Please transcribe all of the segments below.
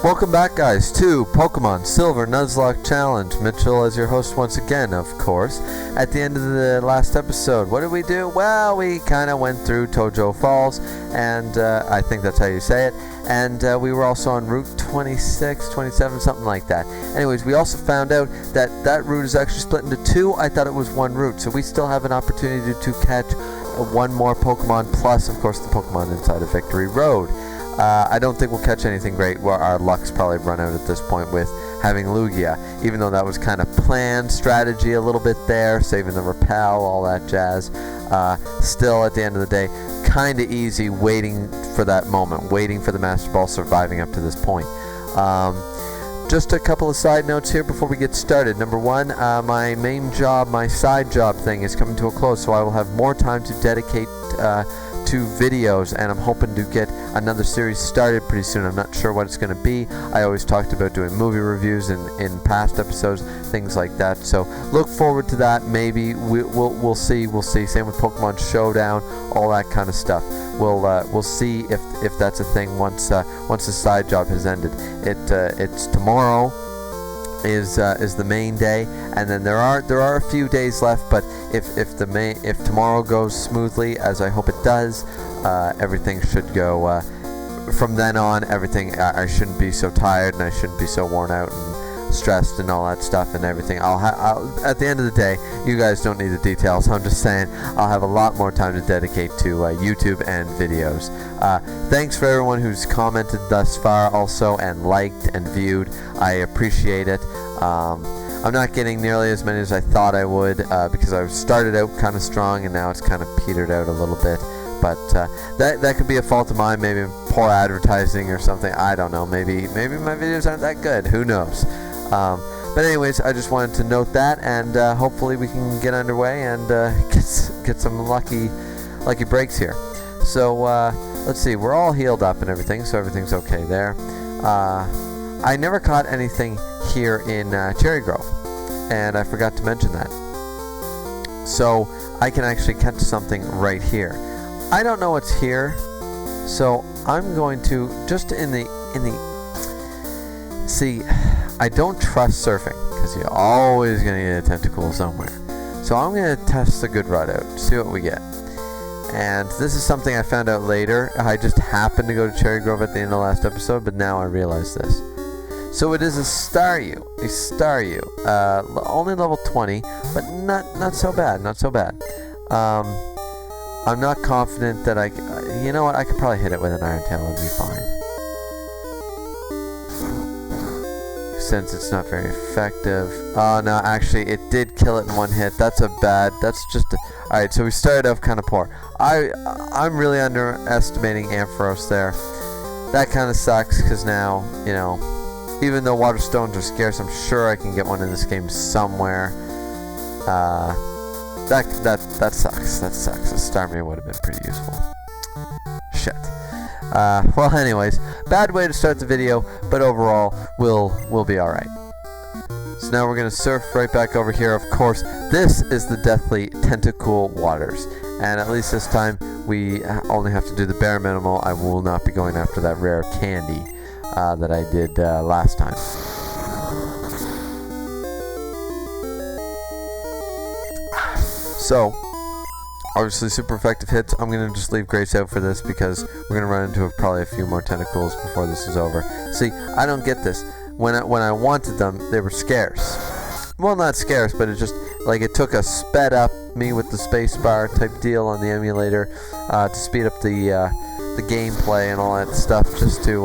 Welcome back, guys, to Pokemon Silver Nuzlocke Challenge. Mitchell as your host once again, of course. At the end of the last episode, what did we do? Well, we kind of went through Tojo Falls, and I think that's how you say it. And we were also on Route 26, 27, something like that. Anyways, we also found out that that route is actually split into two. I thought it was one route, so we still have an opportunity to catch one more Pokemon, plus, of course, the Pokemon inside of Victory Road. I don't think we'll catch anything great. Well, our luck's probably run out at this point with having Lugia, even though that was kind of planned strategy a little bit there, saving the repel, all that jazz. Still, at the end of the day, kind of easy waiting for that moment, waiting for the Master Ball, surviving up to this point. Just a couple of side notes here before we get started. Number one, my main job, my side job thing is coming to a close, so I will have more time to dedicate to videos, and I'm hoping to get another series started pretty soon. I'm not sure what it's going to be. I always talked about doing movie reviews in past episodes, things like that. So look forward to that. Maybe we'll see. Same with Pokemon Showdown, all that kind of stuff. We'll see if that's a thing once the side job has ended. It's tomorrow is the main day, and then there are a few days left, but if tomorrow goes smoothly, as I hope it does, everything should go from then on. Everything, I shouldn't be so tired, and I shouldn't be so worn out and stressed and all that stuff and everything. I'll at the end of the day, you guys don't need the details. I'm just saying I'll have a lot more time to dedicate to YouTube and videos. Thanks for everyone who's commented thus far also, and liked and viewed. I appreciate it. I'm not getting nearly as many as I thought I would, because I started out kind of strong and now it's kind of petered out a little bit. But that could be a fault of mine, maybe poor advertising or something. I don't know. Maybe my videos aren't that good. Who knows? But anyways, I just wanted to note that, and hopefully we can get underway and get some lucky breaks here. So let's see. We're all healed up and everything, so everything's okay there. I never caught anything here in Cherry Grove, and I forgot to mention that. So I can actually catch something right here. I don't know what's here, so I'm going to just in the see. I don't trust surfing, because you're always going to get a tentacle somewhere. So I'm going to test the good rod out, see what we get. And this is something I found out later. I just happened to go to Cherry Grove at the end of the last episode, but now I realize this. So it is a Staryu. Only level 20, but not so bad, I'm not confident that you know what, I could probably hit it with an Iron Tail and be fine. Since it's not very effective. Oh no, actually it did kill it in one hit. That's just alright, so we started off kind of poor. I'm really underestimating Ampharos there. That kind of sucks, because now, you know, even though water stones are scarce, I'm sure I can get one in this game somewhere. That sucks. A Starmie would have been pretty useful. Shit. Well, anyways, bad way to start the video, but overall, we'll be alright. So now we're going to surf right back over here. Of course, this is the Deathly Tentacool Waters, and at least this time, we only have to do the bare minimal. I will not be going after that rare candy that I did last time. So, obviously super effective hits. I'm going to just leave Grace out for this, because we're going to run into probably a few more tentacles before this is over. See, I don't get this. When I wanted them, they were scarce. Well, not scarce, but it just, like, it took a sped up me with the spacebar type deal on the emulator to speed up the gameplay and all that stuff, just to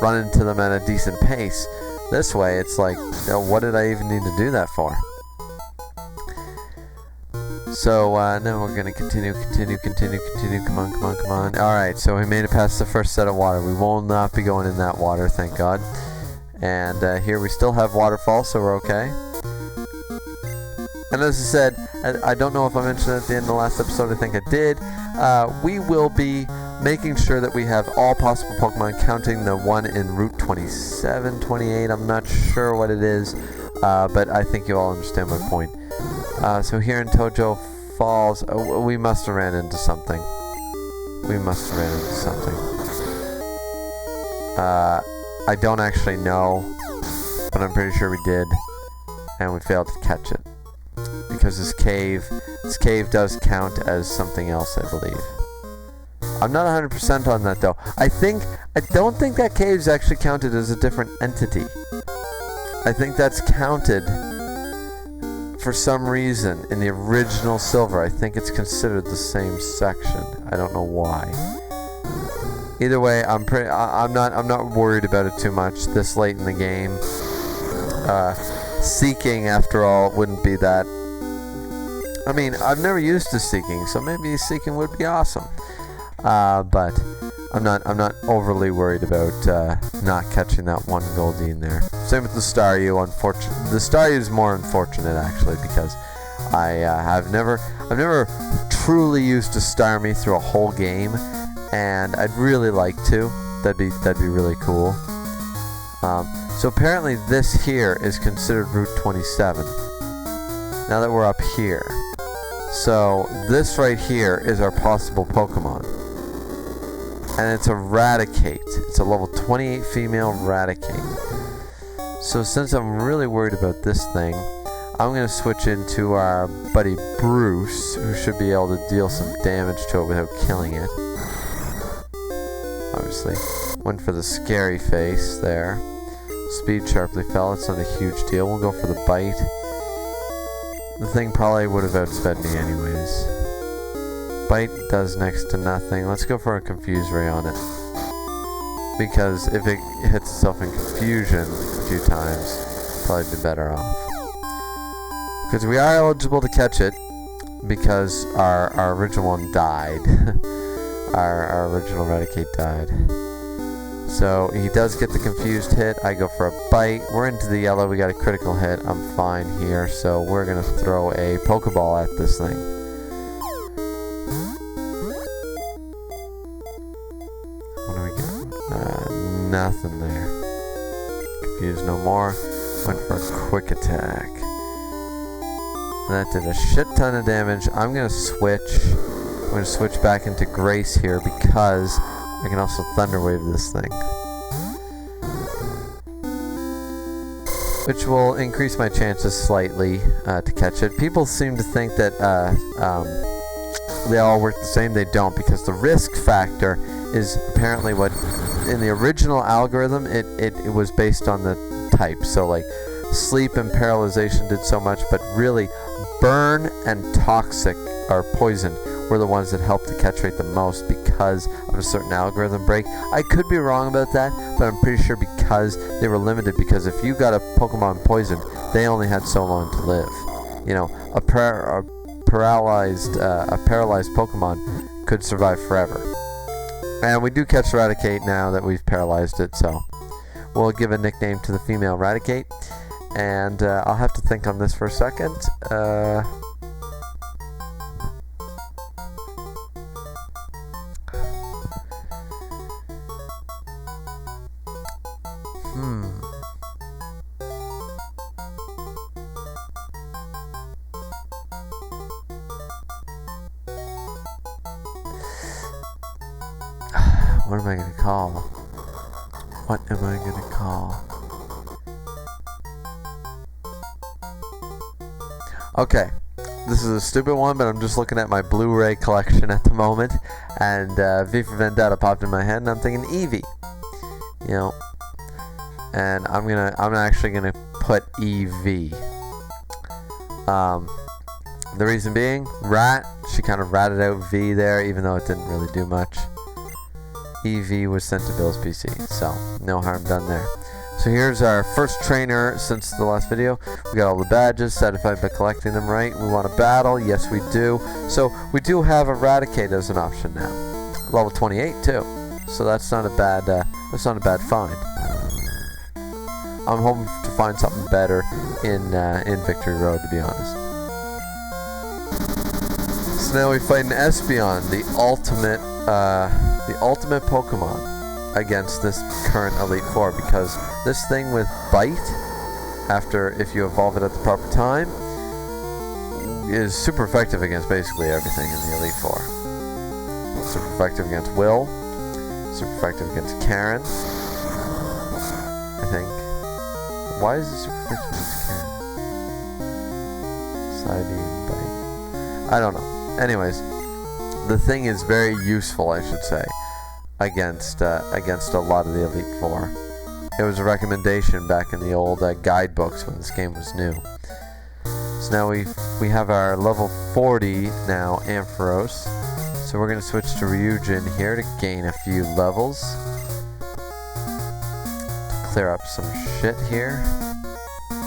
run into them at a decent pace. This way, it's like, you know, what did I even need to do that for? So, now we're going to continue. Come on. Alright, so we made it past the first set of water. We will not be going in that water, thank God. And here we still have waterfall, so we're okay. And as I said, I don't know if I mentioned it at the end of the last episode, I think I did. We will be making sure that we have all possible Pokemon, counting the one in Route 27, 28, I'm not sure what it is, but I think you all understand my point. So here in Tojo Falls, we must have ran into something. I don't actually know, but I'm pretty sure we did, and we failed to catch it. Because this cave does count as something else, I believe. I'm not 100% on that though. I don't think that cave's actually counted as a different entity. I think that's counted for some reason in the original Silver. I think it's considered the same section. I don't know why. Either way, I'm not worried about it too much this late in the game. Seeking, after all, wouldn't be that. I mean, I've never used the Seeking, so maybe Seeking would be awesome. But I'm not overly worried about not catching that one Goldie in there. Same with the Staryu. The Staryu is more unfortunate actually, because I've never truly used a Starmie through a whole game, and I'd really like to. That'd be really cool. So apparently this here is considered Route 27. Now that we're up here. So this right here is our possible Pokemon. And it's a Raticate. It's a level 28 female Raticate. So since I'm really worried about this thing, I'm going to switch into our buddy Bruce, who should be able to deal some damage to it without killing it. Obviously. Went for the scary face there. Speed sharply fell. It's not a huge deal. We'll go for the bite. The thing probably would have outsped me anyways. Bite does next to nothing. Let's go for a Confuse Ray on it. Because if it hits itself in confusion a few times, probably be better off. Because we are eligible to catch it, because our original one died. our original Raticate died. So he does get the confused hit. I go for a bite. We're into the yellow. We got a critical hit. I'm fine here. So we're going to throw a Pokeball at this thing. What do we get? Nothing there. Confused no more. Went for a quick attack. And that did a shit ton of damage. I'm going to switch. I'm going to switch back into Grace here because I can also Thunder Wave this thing, which will increase my chances slightly to catch it. People seem to think that they all work the same. They don't, because the risk factor is apparently what, in the original algorithm, it was based on the type. So like sleep and paralyzation did so much, but really burn and toxic or poison were the ones that helped the catch rate the most because of a certain algorithm break. I could be wrong about that, but I'm pretty sure because they were limited, because if you got a Pokemon poisoned, they only had so long to live. You know, a paralyzed Pokemon could survive forever. And we do catch Raticate now that we've paralyzed it, so we'll give a nickname to the female Raticate. And I'll have to think on this for a second. What am I going to call? What am I going to call? Okay, this is a stupid one, but I'm just looking at my Blu-ray collection at the moment, and V for Vendetta popped in my head, and I'm thinking Eevee. You know, and I'm actually gonna put EV. The reason being, Rat. She kind of ratted out V there, even though it didn't really do much. EV was sent to Bill's PC, so no harm done there. So here's our first trainer since the last video. We got all the badges, satisfied by collecting them, right? We want a battle, yes we do. So we do have Eradicate as an option now. Level 28 too. So that's not a bad find. I'm hoping to find something better in Victory Road, to be honest. So now we fight an Espeon, the ultimate Pokemon, against this current Elite Four, because this thing with Bite, if you evolve it at the proper time, is super effective against basically everything in the Elite Four. Super effective against Will, super effective against Karen, think. Why is this super can? Side bite. I don't know. Anyways, the thing is very useful, I should say, against a lot of the Elite Four. It was a recommendation back in the old guidebooks when this game was new. So now we have our level 40 now, Ampharos. So we're going to switch to Ryujin here to gain a few levels. To clear up some shit here.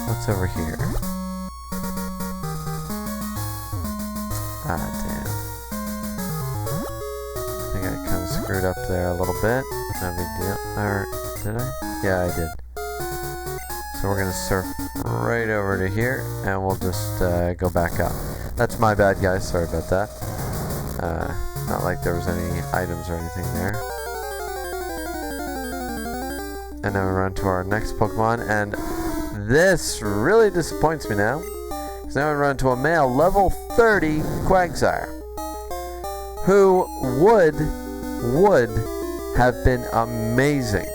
What's over here? Ah, damn. I think I kind of screwed up there a little bit. No big deal. Or, did I? Yeah, I did. So we're going to surf right over to here, and we'll just go back up. That's my bad, guys. Sorry about that. Not like there was any items or anything there. And now we run to our next Pokemon, and this really disappoints me now. Because now we run to a male level 30 Quagsire, who would have been amazing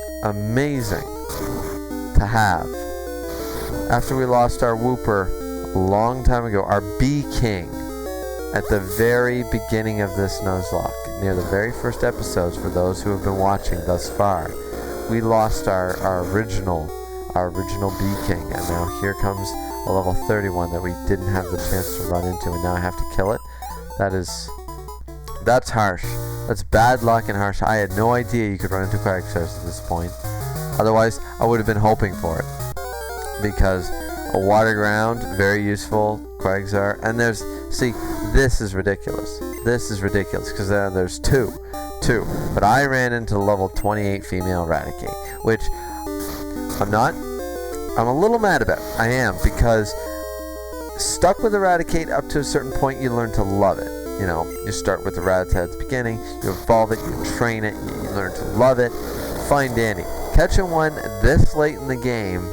to have. After we lost our Wooper a long time ago, our Bee King, at the very beginning of this Nuzlocke, near the very first episodes for those who have been watching thus far, we lost our original Bee King, and now here comes a level 31 that we didn't have the chance to run into, and now I have to kill it. That's harsh. That's bad luck and harsh. I had no idea you could run into Quagsires at this point. Otherwise, I would have been hoping for it. Because a water ground, very useful, Quagsire, and see, this is ridiculous. This is ridiculous, because there's two. But I ran into level 28 female Raticate, which I'm a little mad about. I am, because stuck with Eradicate up to a certain point, you learn to love it. You know, you start with the Rattata at the beginning, you evolve it, you train it, you learn to love it. Fine dandy. Catching one this late in the game,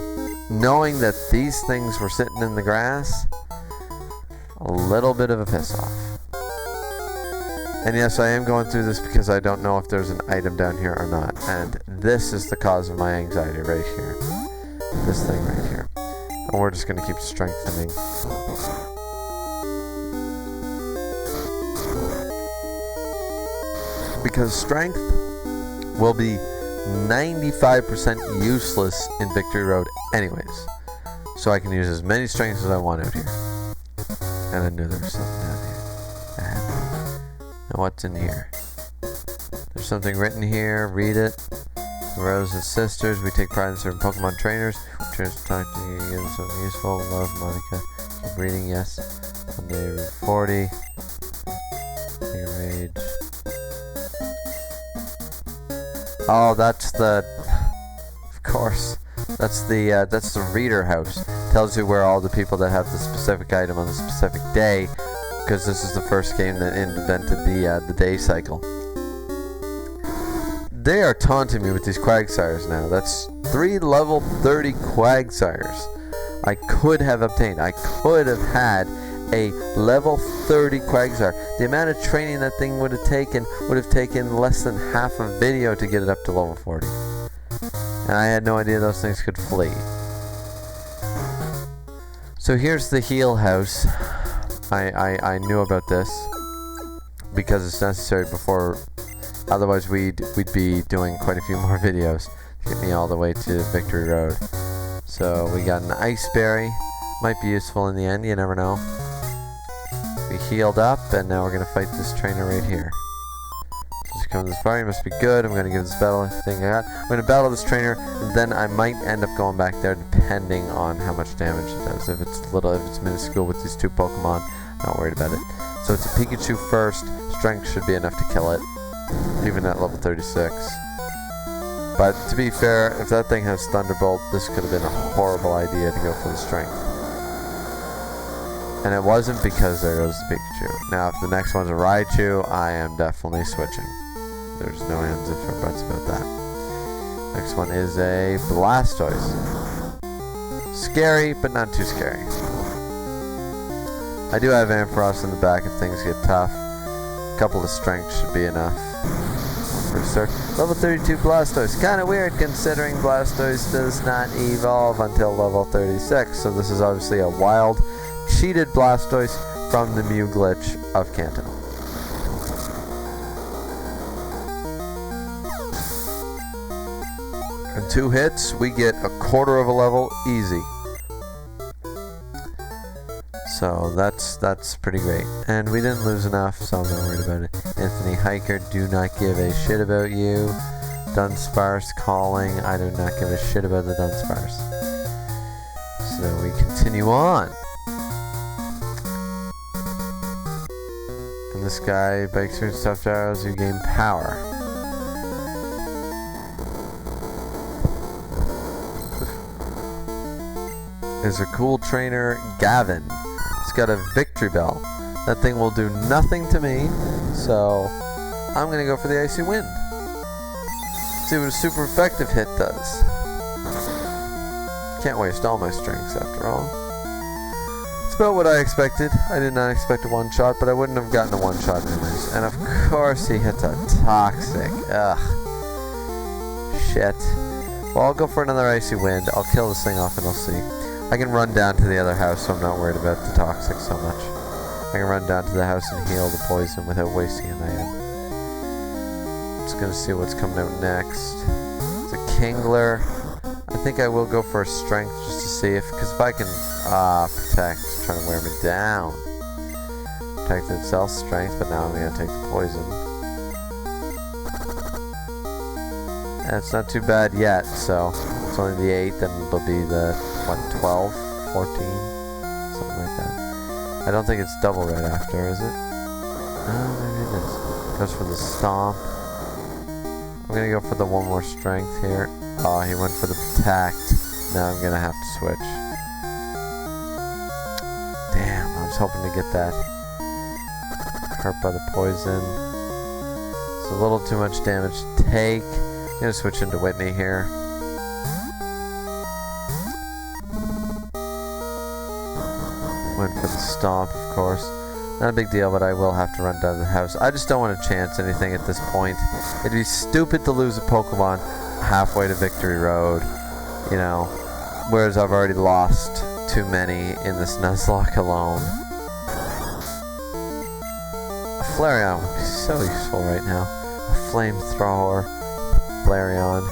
knowing that these things were sitting in the grass, a little bit of a piss off. And yes, I am going through this because I don't know if there's an item down here or not. And this is the cause of my anxiety right here. This thing right here. And we're just going to keep strengthening. Because strength will be 95% useless in Victory Road anyways. So I can use as many strengths as I want out here. And I knew there was something down here. Now what's in here? There's something written here. Read it. Rose and sisters. We take pride in serving Pokemon trainers. Trainers to talk to you, give them something useful. Love, Monica. Keep reading, yes. One day, Route 40. Take a rage. Oh, that's the... Of course. That's the reader house. Tells you where all the people that have the specific item on the specific day, because this is the first game that invented the day cycle. They are taunting me with these Quagsires now. That's 3 level 30 Quagsires I could have obtained. I could have had a level 30 Quagsire. The amount of training that thing would have taken less than half a video to get it up to level 40. And I had no idea those things could flee. So here's the heal house. I knew about this because it's necessary before, otherwise we'd be doing quite a few more videos to get me all the way to Victory Road. So we got an Ice Berry. Might be useful in the end, you never know. We healed up, and now we're going to fight this trainer right here. Just come this far, you must be good. I'm going to give this battle thing I got. I'm going to battle this trainer, and then I might end up going back there depending on how much damage it does. If it's minuscule with these 2 Pokemon, not worried about it. So it's a Pikachu first. Strength should be enough to kill it, even at level 36. But to be fair, if that thing has Thunderbolt, this could have been a horrible idea to go for the strength. And it wasn't, because there goes the Pikachu. Now, if the next one's a Raichu, I am definitely switching. There's no ands, ifs, or buts about that. Next one is a Blastoise. Scary, but not too scary. I do have Ampharos in the back if things get tough. A couple of strength should be enough. for a start. Level 32 Blastoise. Kind of weird considering Blastoise does not evolve until level 36. So this is obviously a wild, cheated Blastoise from the Mew glitch of Kanto. In 2 hits, we get a quarter of a level easy. So that's pretty great. And we didn't lose enough, so I'm not worried about it. Anthony Hiker, do not give a shit about you. Dunsparce calling, I do not give a shit about the Dunsparce. So we continue on. And this guy bikes through stuffed arrows, you gain power. There's a cool trainer, Gavin. He's got a victory bell. That thing will do nothing to me, so I'm gonna go for the Icy Wind. See what a super effective hit does. Can't waste all my strengths after all. It's about what I expected. I did not expect a one-shot, but I wouldn't have gotten a one-shot anyways. And of course he hits a Toxic. Ugh. Shit. Well, I'll go for another Icy Wind. I'll kill this thing off and I'll see. I can run down to the other house, so I'm not worried about the Toxic so much. I can run down to the house and heal the poison without wasting an item. Just gonna see what's coming out next. It's a Kingler. I think I will go for a Strength just to see if, because if I can, Protect, it's trying to wear me down. Protect itself, Strength, but now I'm gonna take the poison. And it's not too bad yet, so it's only the 8, then it'll be the, what, 12, 14, something like that. I don't think it's double right after, is it? Oh, maybe it is. Goes for the Stomp. I'm gonna go for the one more Strength here. Oh, he went for the Protect. Now I'm gonna have to switch. Damn, I was hoping to get that. Hurt by the poison. It's a little too much damage to take. I'm gonna switch into Whitney here. Went for the Stomp, of course. Not a big deal, but I will have to run down to the house. I just don't want to chance anything at this point. It'd be stupid to lose a Pokemon halfway to Victory Road, you know, whereas I've already lost too many in this Nuzlocke alone. A Flareon would be so useful right now. A Flamethrower, Flareon.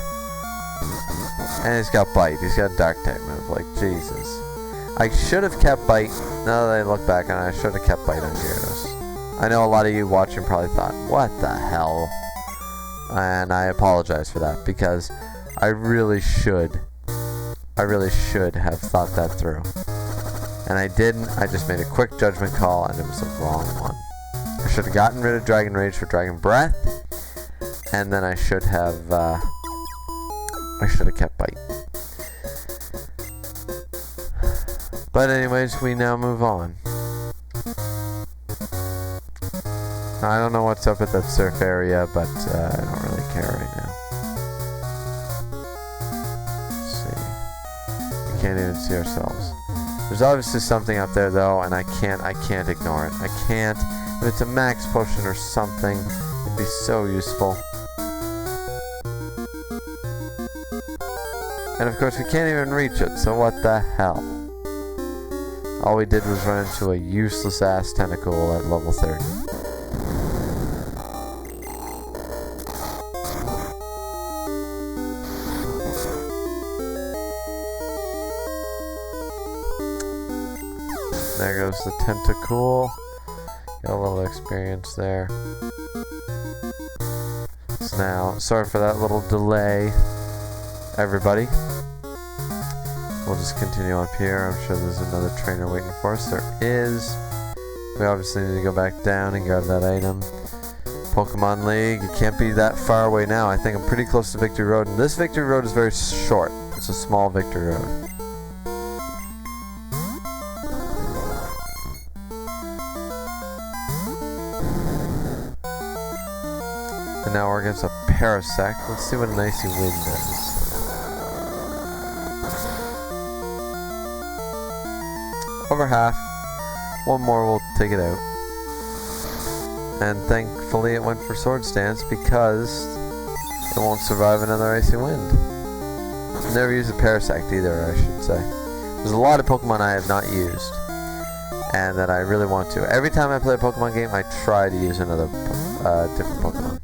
And he's got Bite. He's got a Dark type move, like, Jesus. I should have kept Bite. Now that I look back on it, I should have kept Bite on Gyarados. I know a lot of you watching probably thought, what the hell? And I apologize for that, because I really should have thought that through. And I didn't. I just made a quick judgment call, and it was the wrong one. I should have gotten rid of Dragon Rage for Dragon Breath, and then I should have kept Bite. But anyways, we now move on. I don't know what's up at that surf area, but I don't really care right now. Let's see. We can't even see ourselves. There's obviously something up there though, and I can't ignore it. I can't. If it's a max potion or something, it'd be so useful. And of course we can't even reach it, so what the hell? All we did was run into a useless ass tentacle at level 30. There goes the tentacle. Got a little experience there. So now, sorry for that little delay, everybody. We'll just continue up here. I'm sure there's another trainer waiting for us. There is. We obviously need to go back down and grab that item. Pokemon League. It can't be that far away now. I think I'm pretty close to Victory Road. And this Victory Road is very short. It's a small Victory Road. And now we're against a Parasect. Let's see what an Icy Wind does. Over half. One more will take it out. And thankfully it went for Sword Stance because it won't survive another icy wind. Never used a Parasect either, I should say. There's a lot of Pokemon I have not used, and that I really want to. Every time I play a Pokemon game, I try to use another different Pokemon.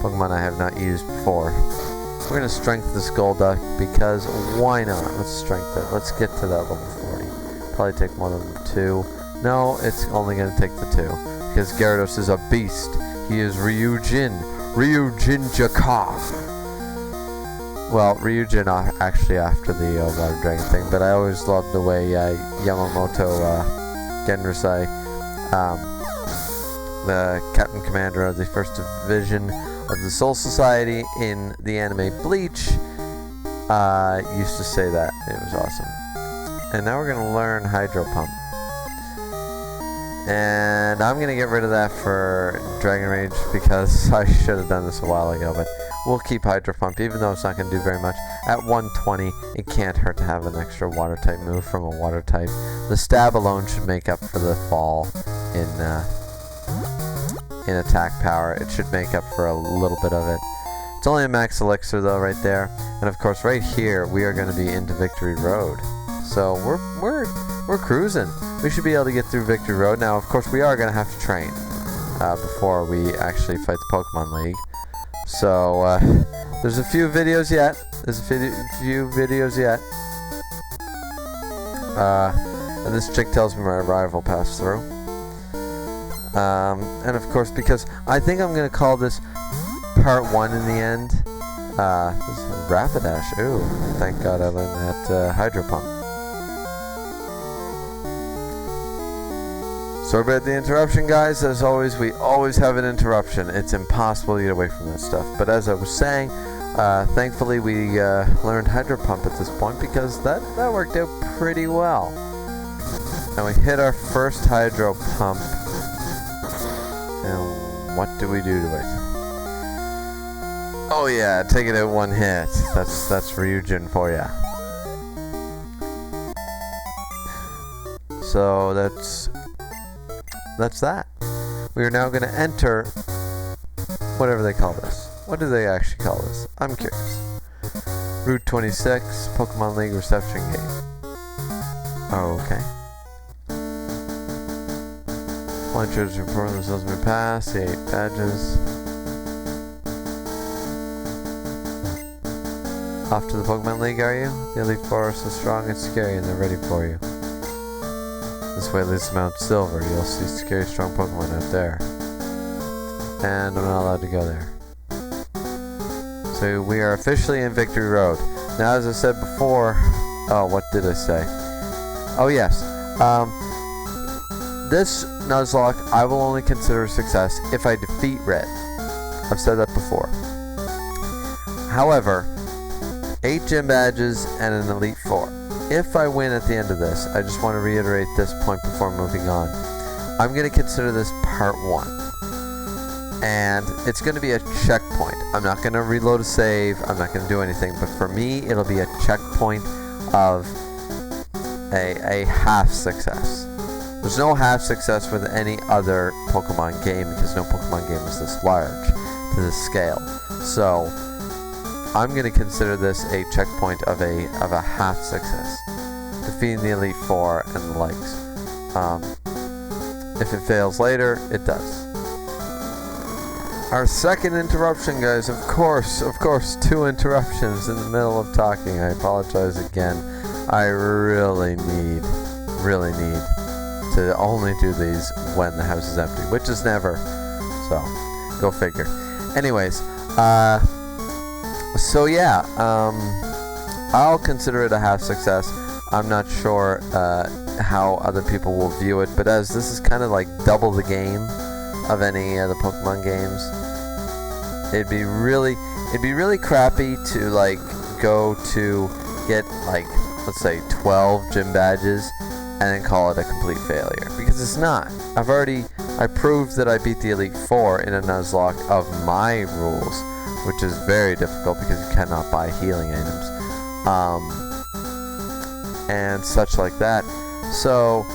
Pokemon I have not used before. We're going to strength the Skulduck because why not? Let's strength it. Let's get to that level 40. Probably take more than 2. No, it's only going to take the 2 because Gyarados is a beast. He is Ryujin Jakar. Well, Ryujin actually after the Water Dragon thing, but I always loved the way Yamamoto Genryusai, the Captain Commander of the 1st Division of the Soul Society in the anime Bleach, used to say that. It was awesome. And now we're going to learn Hydro Pump. And I'm going to get rid of that for Dragon Rage because I should have done this a while ago, but we'll keep Hydro Pump even though it's not going to do very much. At 120, it can't hurt to have an extra water type move from a water type. The stab alone should make up for the fall in attack power. It should make up for a little bit of it. It's only a max elixir though right there. And of course right here we are going to be into Victory Road. So we're cruising. We should be able to get through Victory Road. Now, of course, we are going to have to train before we actually fight the Pokemon League. So, there's a few videos yet. And this chick tells me my rival passed through. And of course, because I think I'm going to call this part 1 in the end. This is Rapidash. Ooh, thank God I learned that Hydro Pump. Sorry about the interruption, guys. As always, we always have an interruption. It's impossible to get away from that stuff. But as I was saying, thankfully we learned Hydro Pump at this point because that worked out pretty well. And we hit our first Hydro Pump. And what do we do to it? Oh yeah, take it out 1 hit. That's Ryujin for ya. So that's that. We are now going to enter whatever they call this. What do they actually call this? I'm curious. Route 26, Pokemon League Reception Gate. Okay. Launchers report themselves may pass. The 8 badges. Off to the Pokemon League, are you? The Elite Four are so strong and scary and they're ready for you. This way leads to Mount Silver. You'll see scary strong Pokemon out there. And I'm not allowed to go there. So we are officially in Victory Road. Now, as I said before... Oh, what did I say? Oh, yes. This Nuzlocke, I will only consider a success if I defeat Red. I've said that before. However, 8 gym badges and an Elite Four. If I win at the end of this, I just want to reiterate this point before moving on. I'm going to consider this part 1. And it's going to be a checkpoint. I'm not going to reload a save. I'm not going to do anything. But for me, it'll be a checkpoint of a half success. There's no half success with any other Pokemon game because no Pokemon game is this large to this scale. So I'm going to consider this a checkpoint of a half success, defeating the Elite Four and the likes. If it fails later, it does. Our second interruption, guys. Of course, 2 interruptions in the middle of talking. I apologize again. I really need to only do these when the house is empty, which is never. So, go figure. Anyways, so yeah, I'll consider it a half success. I'm not sure how other people will view it, but as this is kind of like double the game of any of the Pokemon games, it'd be really crappy to like go to get like, let's say 12 gym badges and then call it a complete failure, because it's not. I proved that I beat the Elite Four in a Nuzlocke of my rules, which is very difficult because you cannot buy healing items, and such like that. So,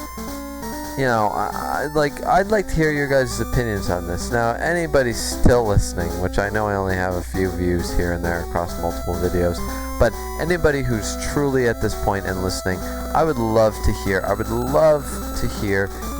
you know, I'd like to hear your guys' opinions on this. Now, anybody still listening, which I know I only have a few views here and there across multiple videos, but anybody who's truly at this point and listening, I would love to hear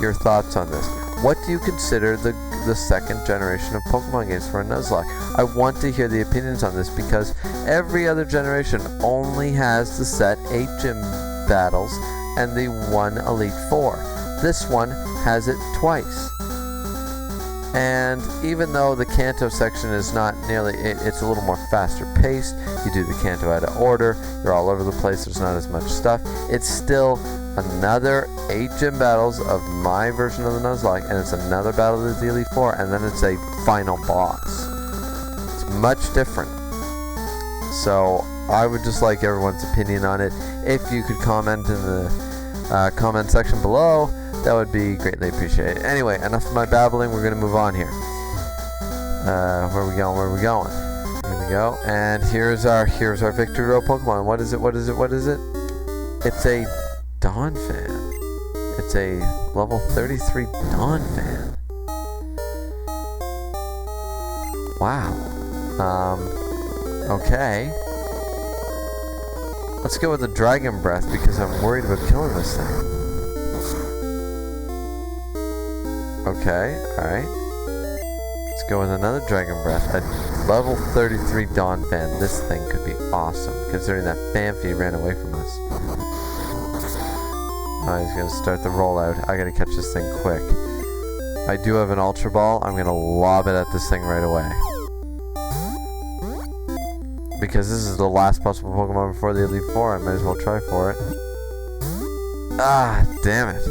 your thoughts on this. What do you consider the second generation of Pokemon games for a Nuzlocke? I want to hear the opinions on this because every other generation only has the set 8 gym battles and the 1 Elite Four. This one has it twice. And even though the Kanto section is not nearly, it's a little more faster paced, you do the Kanto out of order, you're all over the place, there's not as much stuff, it's still another 8 gym battles of my version of the Nuzlocke, and it's another battle of the Elite Four, and then it's a final boss. It's much different. So I would just like everyone's opinion on it. If you could comment in the comment section below, that would be greatly appreciated. Anyway, enough of my babbling, we're going to move on here. Where are we going? Here we go. And here's our Victory Road Pokemon. What is it? It's a Donphan. It's a level 33 Donphan. Wow. Okay. Let's go with the Dragon Breath because I'm worried about killing this thing. Okay, alright. Let's go with another Dragon Breath. A level 33 Donphan. This thing could be awesome, considering that Phanpy ran away from us. Oh, he's gonna start the rollout. I gotta catch this thing quick. I do have an Ultra Ball. I'm gonna lob it at this thing right away. Because this is the last possible Pokemon before the Elite Four, I might as well try for it. Ah, damn it.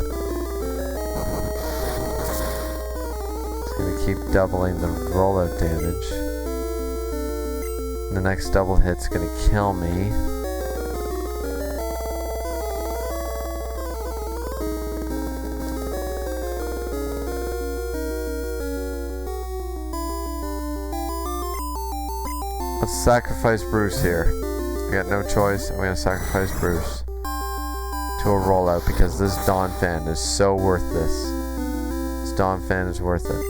Keep doubling the rollout damage. The next double hit's gonna kill me. Let's sacrifice Bruce here. I got no choice. I'm gonna sacrifice Bruce to a rollout because this Donphan is so worth this. This Donphan is worth it.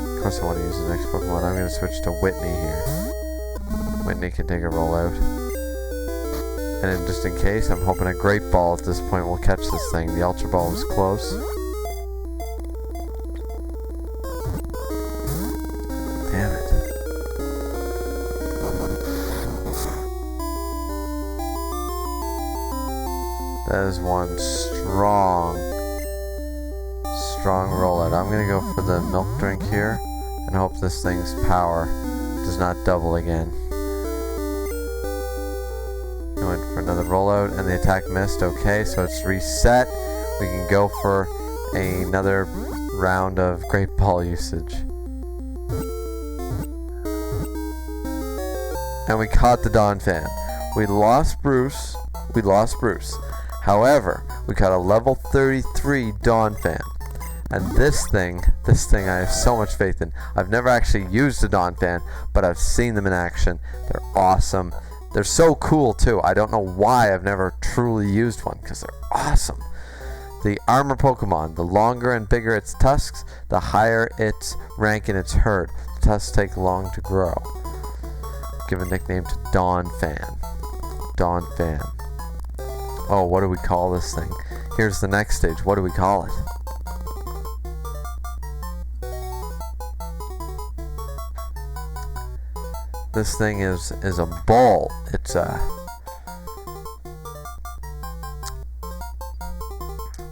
Of course I want to use the next Pokemon. I'm going to switch to Whitney here. Whitney can take a rollout. And just in case, I'm hoping a Great Ball at this point will catch this thing. The Ultra Ball was close. Damn it. That is one strong rollout. I'm going to go for the milk drink here. And hope this thing's power does not double again. I went for another rollout and the attack missed. Okay, so it's reset. We can go for another round of Great Ball usage. And we caught the Donphan. We lost Bruce. However, we caught a level 33 Donphan. And this thing I have so much faith in. I've never actually used a Donphan, but I've seen them in action. They're awesome. They're so cool too. I don't know why I've never truly used one, because they're awesome. The armor Pokemon, the longer and bigger its tusks, the higher its rank in its herd. The tusks take long to grow. Give a nickname to Donphan. Donphan. Oh, what do we call this thing? Here's the next stage. What do we call it? This thing is a bull. It's a...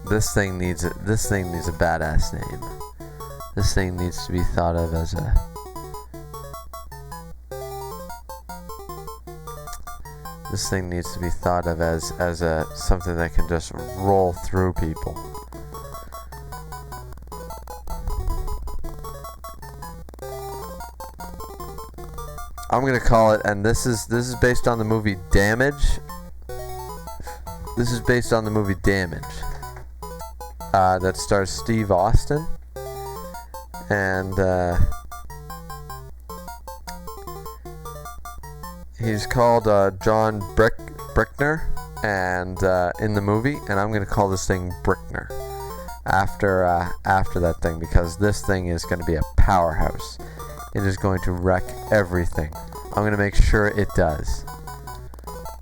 This thing needs a badass name. This thing needs to be thought of as a... This thing needs to be thought of as a something that can just roll through people. I'm gonna call it, and this is based on the movie Damage. This is based on the movie Damage. That stars Steve Austin, and he's called John Brickner. and in the movie, and I'm gonna call this thing Brickner after that thing, because this thing is gonna be a powerhouse. It is going to wreck everything. I'm gonna make sure it does,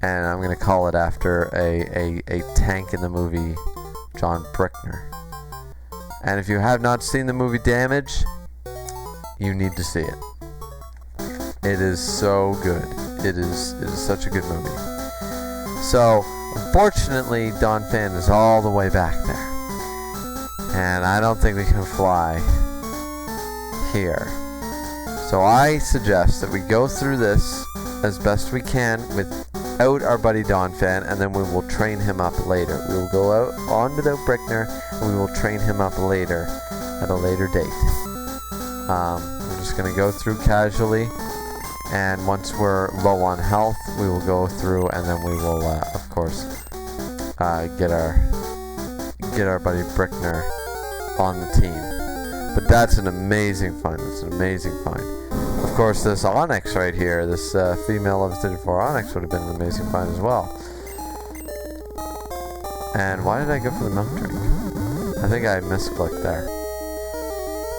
and I'm gonna call it after a tank in the movie, John Brickner. And if you have not seen the movie Damage, you need to see it. It is so good. It is such a good movie. So, unfortunately, Don Fan is all the way back there. And I don't think we can fly here. So I suggest that we go through this as best we can without our buddy Don Fan, and then we will train him up later. We will go out on without Brickner, and we will train him up later, at a later date. We're just going to go through casually, and once we're low on health, we will go through, and then we will, of course, get our buddy Brickner on the team. But that's an amazing find. That's an amazing find. Of course, this Onyx right here, this female level 34 Onyx would have been an amazing find as well. And why did I go for the milk drink? I think I misclicked there.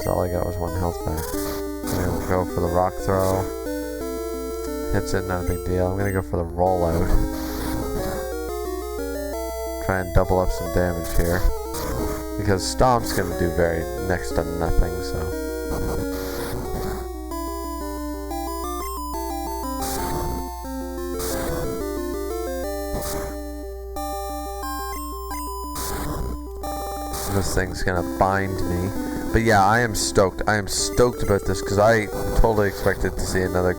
So all I got was 1 health back. I'm gonna go for the rock throw. Hits it, not a big deal. I'm gonna go for the rollout. Try and double up some damage here, because Stomp's gonna do very next to nothing, so. This thing's gonna bind me. But yeah, I am stoked. I am stoked about this, because I totally expected to see another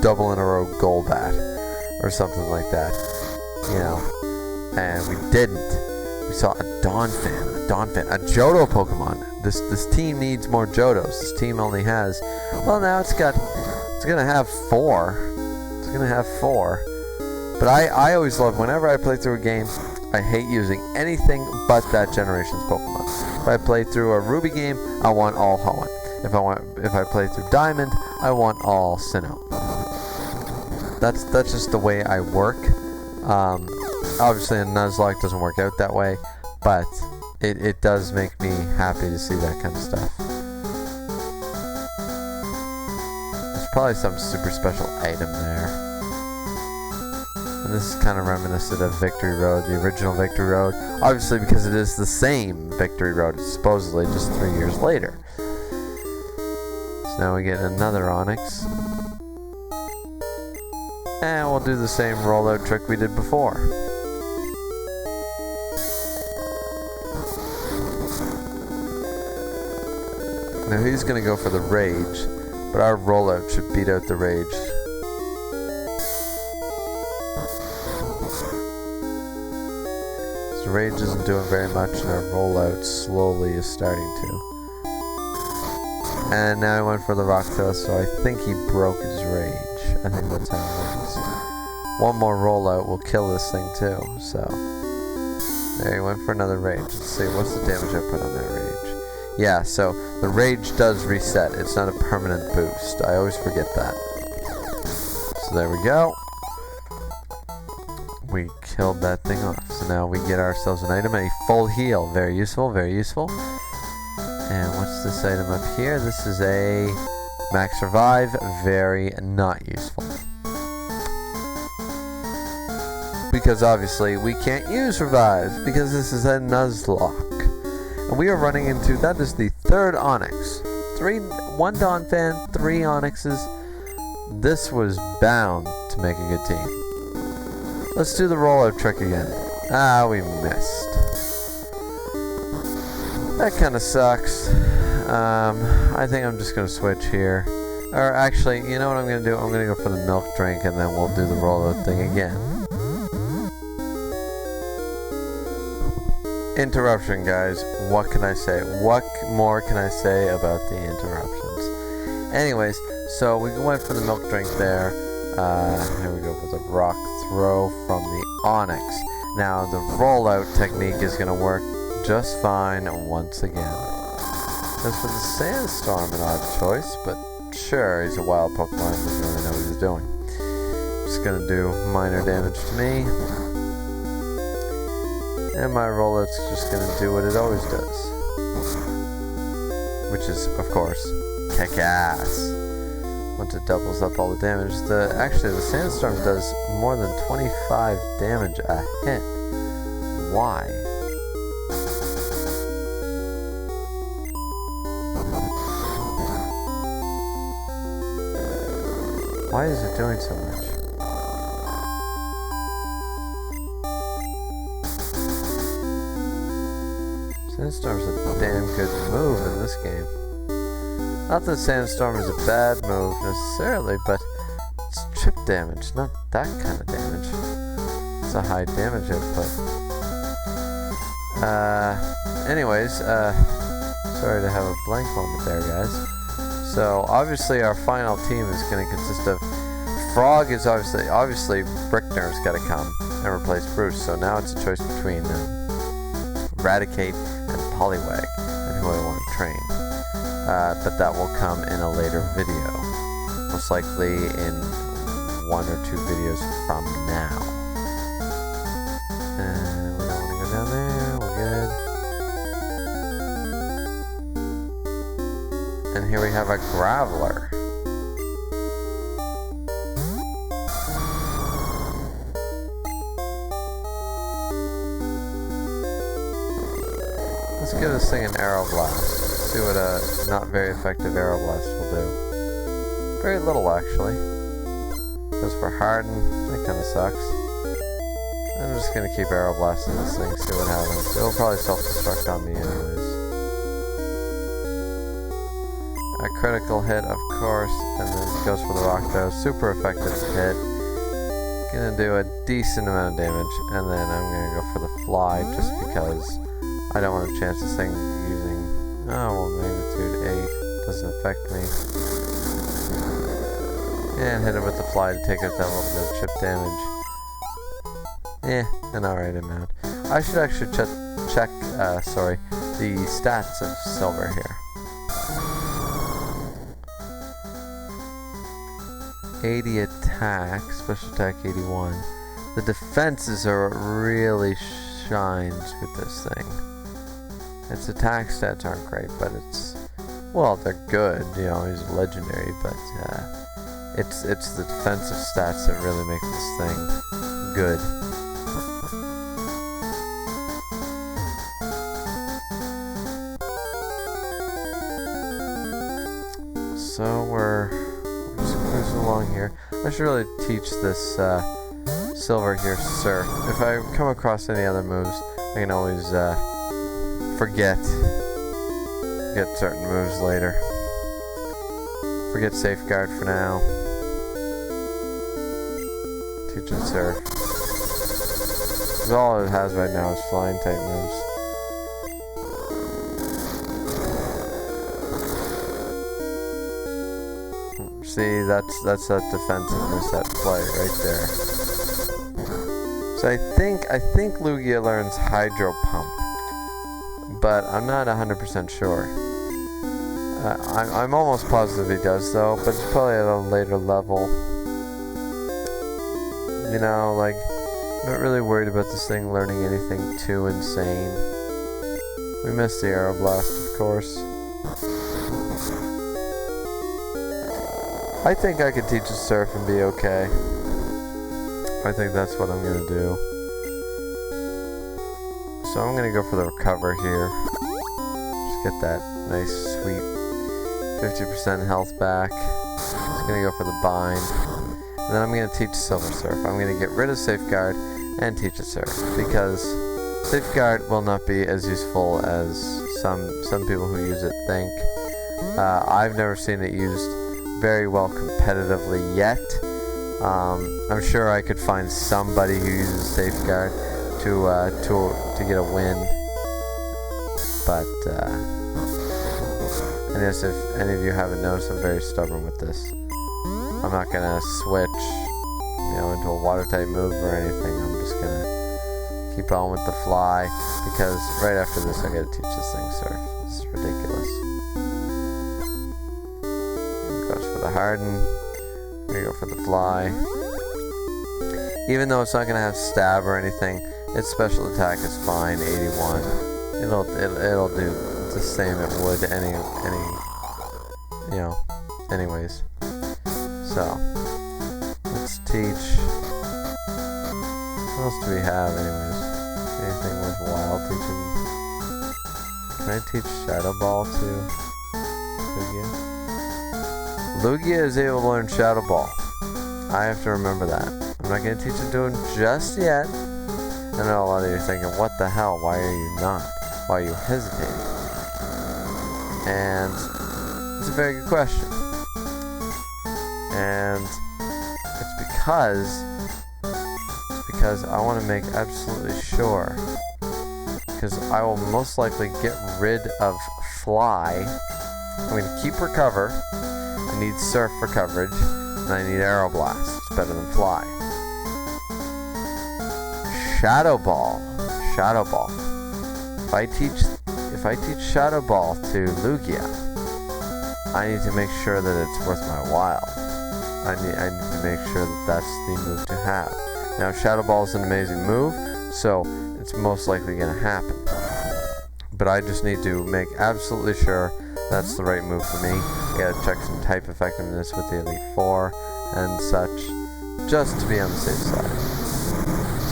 double in a row Golbat or something like that, you know, and we didn't. We saw a Donphan, a Johto Pokemon. This team needs more Johtos. This team only has, well, now it's gonna have 4. It's gonna have 4. But I always love, whenever I play through a game, I hate using anything but that generation's Pokemon. If I play through a Ruby game, I want all Hoenn. If I play through Diamond, I want all Sinnoh. That's just the way I work. Obviously, in Nuzlocke doesn't work out that way, but it does make me happy to see that kind of stuff. There's probably some super special item there. And this is kind of reminiscent of Victory Road, the original Victory Road. Obviously, because it is the same Victory Road, supposedly just 3 years later. So now we get another Onyx. And we'll do the same rollout trick we did before. Now he's going to go for the Rage, but our rollout should beat out the Rage. So Rage isn't doing very much, and our rollout slowly is starting to. And now he went for the Rock Throw, so I think he broke his Rage. I think that's how it works. One more rollout will kill this thing too, so. There he went for another Rage. Let's see, what's the damage I put on that Rage? Yeah, so the Rage does reset. It's not a permanent boost. I always forget that. So there we go. We killed that thing off. So now we get ourselves an item, a full heal. Very useful, very useful. And what's this item up here? This is a Max Revive. Very not useful. Because obviously we can't use Revive, because this is a Nuzlocke. And we are running into, that is the 3rd Onyx. 1 Donphan, 3 Onyxes. This was bound to make a good team. Let's do the rollout trick again. Ah, we missed. That kind of sucks. I think I'm just going to switch here. Or actually, you know what I'm going to do? I'm going to go for the milk drink, and then we'll do the rollout thing again. Interruption, guys. What can I say? What more can I say about the interruptions? Anyways, so we went for the milk drink there. Here we go for the rock throw from the Onyx. Now, the rollout technique is going to work just fine once again. As for the Sandstorm, an odd choice, but sure, he's a wild Pokemon, doesn't really know what he's doing. Just going to do minor damage to me. And my Rollet's just gonna do what it always does. Which is, of course, kick ass. Once it doubles up all the damage. Actually, the Sandstorm does more than 25 damage a hit. Why? Why is it doing so much? Sandstorm's a damn good move in this game. Not that Sandstorm is a bad move necessarily, but it's chip damage, not that kind of damage. It's a high damage output. Anyways, sorry to have a blank moment there, guys. So, obviously our final team is going to consist of Frog is obviously Brickner's got to come and replace Bruce, so now it's a choice between Eradicate and Poliwag, and who I want to train. But that will come in a later video. Most likely in 1 or 2 videos from now. And we don't want to go down there, we're good. And here we have a Graveler. Let's give this thing an Arrow Blast. See what a not very effective Arrow Blast will do. Very little, actually. Goes for Harden. That kind of sucks. I'm just gonna keep Arrow Blasting this thing, see what happens. It'll probably self-destruct on me anyways. A critical hit, of course, and then it goes for the Rock Throw. Super effective hit. Gonna do a decent amount of damage, and then I'm gonna go for the Fly, just because I don't want to chance this thing using... Oh, well, magnitude 8 doesn't affect me. And hit it with the Fly to take out that little bit of chip damage. An alright amount. I should actually check the stats of Silver here. 80 attack, special attack 81. The defenses are what really shines with this thing. Its attack stats aren't great, but it's... Well, they're good, you know, he's legendary, but it's the defensive stats that really make this thing good. So we're just cruising along here. I should really teach this Silver here Surf. If I come across any other moves, I can always forget certain moves later. Forget Safeguard for now. Teach it Surf. Because all it has right now is flying type moves. See, that's that defensiveness at play right there. So I think Lugia learns Hydro Pump, but I'm not 100% sure. I'm almost positive he does though, but it's probably at a later level. You know, like, I'm not really worried about this thing learning anything too insane. We missed the Arrow Blast, of course. I think I could teach it Surf and be okay. I think that's what I'm gonna do. So I'm gonna go for the Recover here. Just get that nice, sweet 50% health back. Just gonna go for the Bind. And then I'm gonna teach Silver Surf. I'm gonna get rid of Safeguard and teach it Surf. Because Safeguard will not be as useful as some people who use it think. I've never seen it used very well competitively yet. I'm sure I could find somebody who uses Safeguard to get a win, but and yes, if any of you haven't noticed, I'm very stubborn with this. I'm not gonna switch, you know, into a water type move or anything. I'm just gonna keep on with the Fly, because right after this I gotta teach this thing Surf. It's ridiculous. The Harden, we go for the Fly. Even though it's not going to have stab or anything, Its special attack is fine, 81. It'll do the same it would any anyways. So let's teach. What else do we have anyways? Anything worthwhile teaching? Can I teach Shadow Ball to Lugia? Lugia is able to learn Shadow Ball. I have to remember that. I'm not going to teach it to him just yet. I know a lot of you are thinking, what the hell? Why are you not? Why are you hesitating? And it's a very good question. And it's because I want to make absolutely sure. Because I will most likely get rid of Fly. I'm going to keep Recover. I need Surf for coverage. And I need Aeroblast. It's better than Fly. Shadow Ball. Shadow Ball. If I teach Shadow Ball to Lugia, I need to make sure that it's worth my while. I need to make sure that that's the move to have. Now, Shadow Ball is an amazing move, so it's most likely going to happen. But I just need to make absolutely sure that's the right move for me. I gotta check some type effectiveness with the Elite Four and such, just to be on the safe side.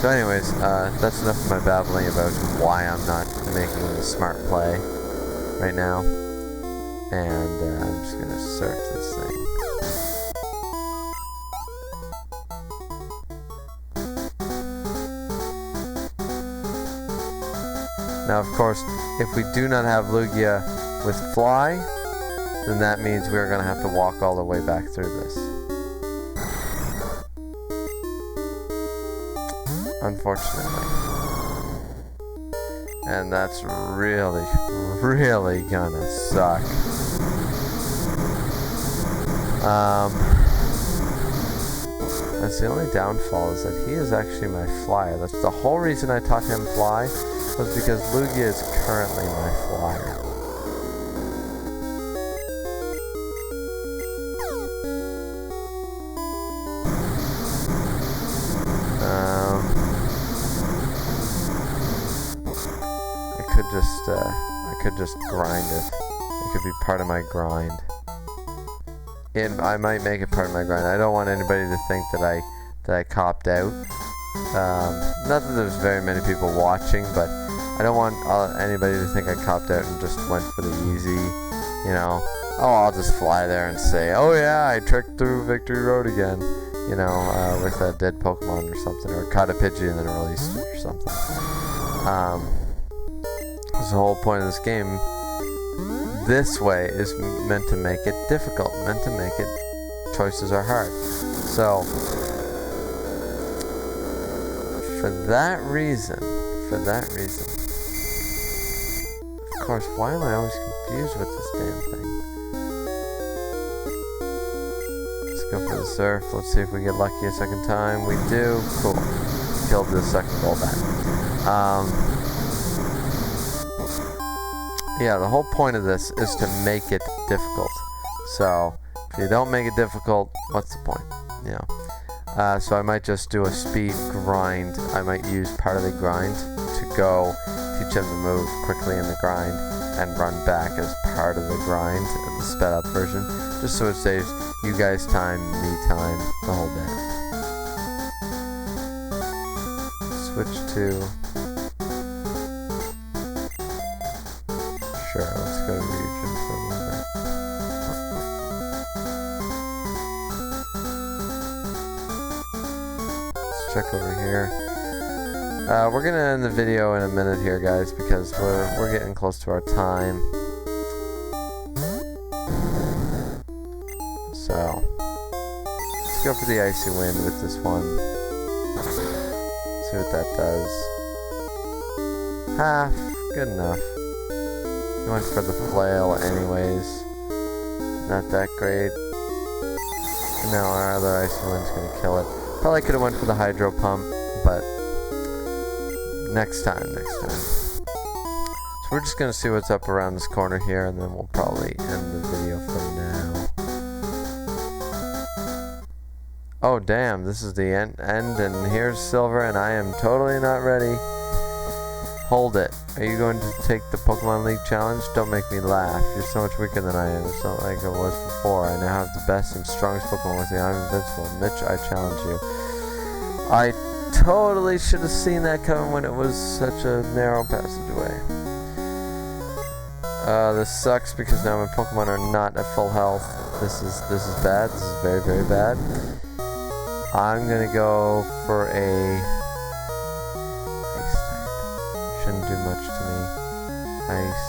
So anyways, that's enough of my babbling about why I'm not making the smart play right now. And I'm just gonna surf this thing. Now, of course, if we do not have Lugia with Fly, then that means we're going to have to walk all the way back through this. Unfortunately. And that's really, really gonna suck. That's the only downfall, is that he is actually my flyer. That's the whole reason I taught him Fly, was because Lugia is currently my flyer. I could just grind it. It could be part of my grind. And I might make it part of my grind. I don't want anybody to think that I copped out. Not that there's very many people watching, but I don't want anybody to think I copped out and just went for the easy, I'll just fly there and say, oh yeah, I trekked through Victory Road again, with a dead Pokemon or something, or caught a Pidgey and then released it or something. The whole point of this game, this way, is meant to make it difficult, meant to make it, choices are hard. So, for that reason, of course, why am I always confused with this damn thing? Let's go for the Surf, let's see if we get lucky a second time. We do, cool. Killed the second Golbat. Yeah, the whole point of this is to make it difficult. So, if you don't make it difficult, what's the point? So I might just do a speed grind. I might use part of the grind to go teach him to move quickly in the grind and run back as part of the grind, the sped up version, just so it saves you guys time, me time, the whole bit. Switch to... Sure, let's go to region for a little bit. Let's check over here. We're gonna end the video in a minute here, guys, because we're getting close to our time. So let's go for the Icy Wind with this one. See what that does. Half, good enough. He went for the Flail anyways. Not that great. No, our other Icy Wind's gonna kill it. Probably could have went for the Hydro Pump, but next time. So we're just gonna see what's up around this corner here, and then we'll probably end the video for now. Oh damn, this is the end, and here's Silver, and I am totally not ready. Hold it. Are you going to take the Pokemon League challenge? Don't make me laugh. You're so much weaker than I am. It's not like I was before. I now have the best and strongest Pokemon with me. I'm invincible. Mitch, I challenge you. I totally should have seen that coming when it was such a narrow passageway. This sucks because now my Pokemon are not at full health. This is bad. This is very, very bad. I'm gonna go for a ice type. Shouldn't do much to me. Ice.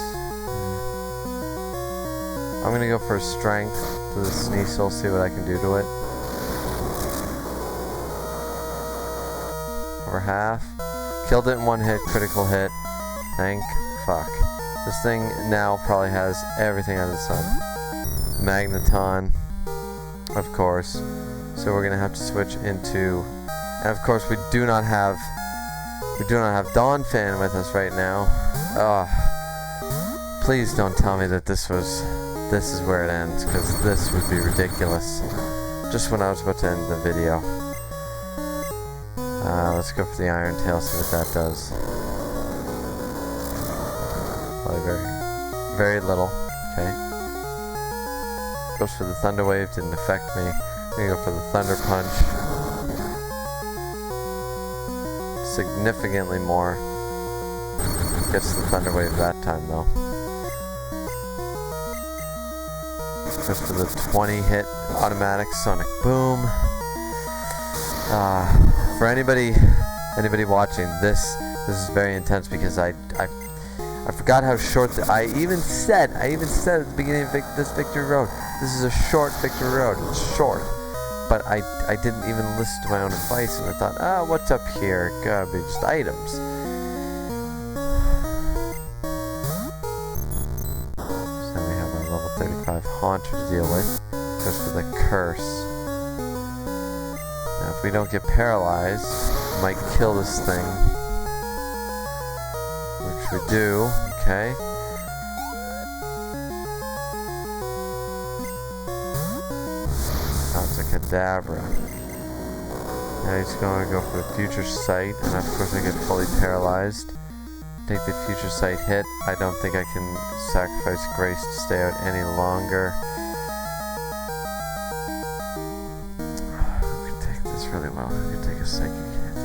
I'm gonna go for a strength to the Sneasel, see what I can do to it. Over half. Killed it in one hit, critical hit. Thank fuck. This thing now probably has everything under the sun. Magneton, of course. So we're gonna have to switch into, and of course we do not have Donphan with us right now. Please don't tell me that this is where it ends, because this would be ridiculous. Just when I was about to end the video. Let's go for the Iron Tail, see what that does. Probably very, very little. Okay. Goes for the Thunder Wave, didn't affect me. I'm gonna go for the Thunder Punch. Significantly more. Gets the Thunder Wave that time though. Goes for the 20 hit automatic Sonic Boom. For anybody watching, this is very intense because I forgot how short I even said at the beginning of this Victory Road, this is a short Victory Road. It's short. But I didn't even listen to my own advice, and I thought, what's up here? Gotta be just items. So we have our level 35 Haunter to deal with. Goes for the Curse. Now if we don't get paralyzed, we might kill this thing. Which we do, okay. Kadabra. Now he's going to go for the Future Sight, and of course I get fully paralyzed. Take the Future Sight hit. I don't think I can sacrifice Grace to stay out any longer. Who could take this really well? Who could take a Psychic hit?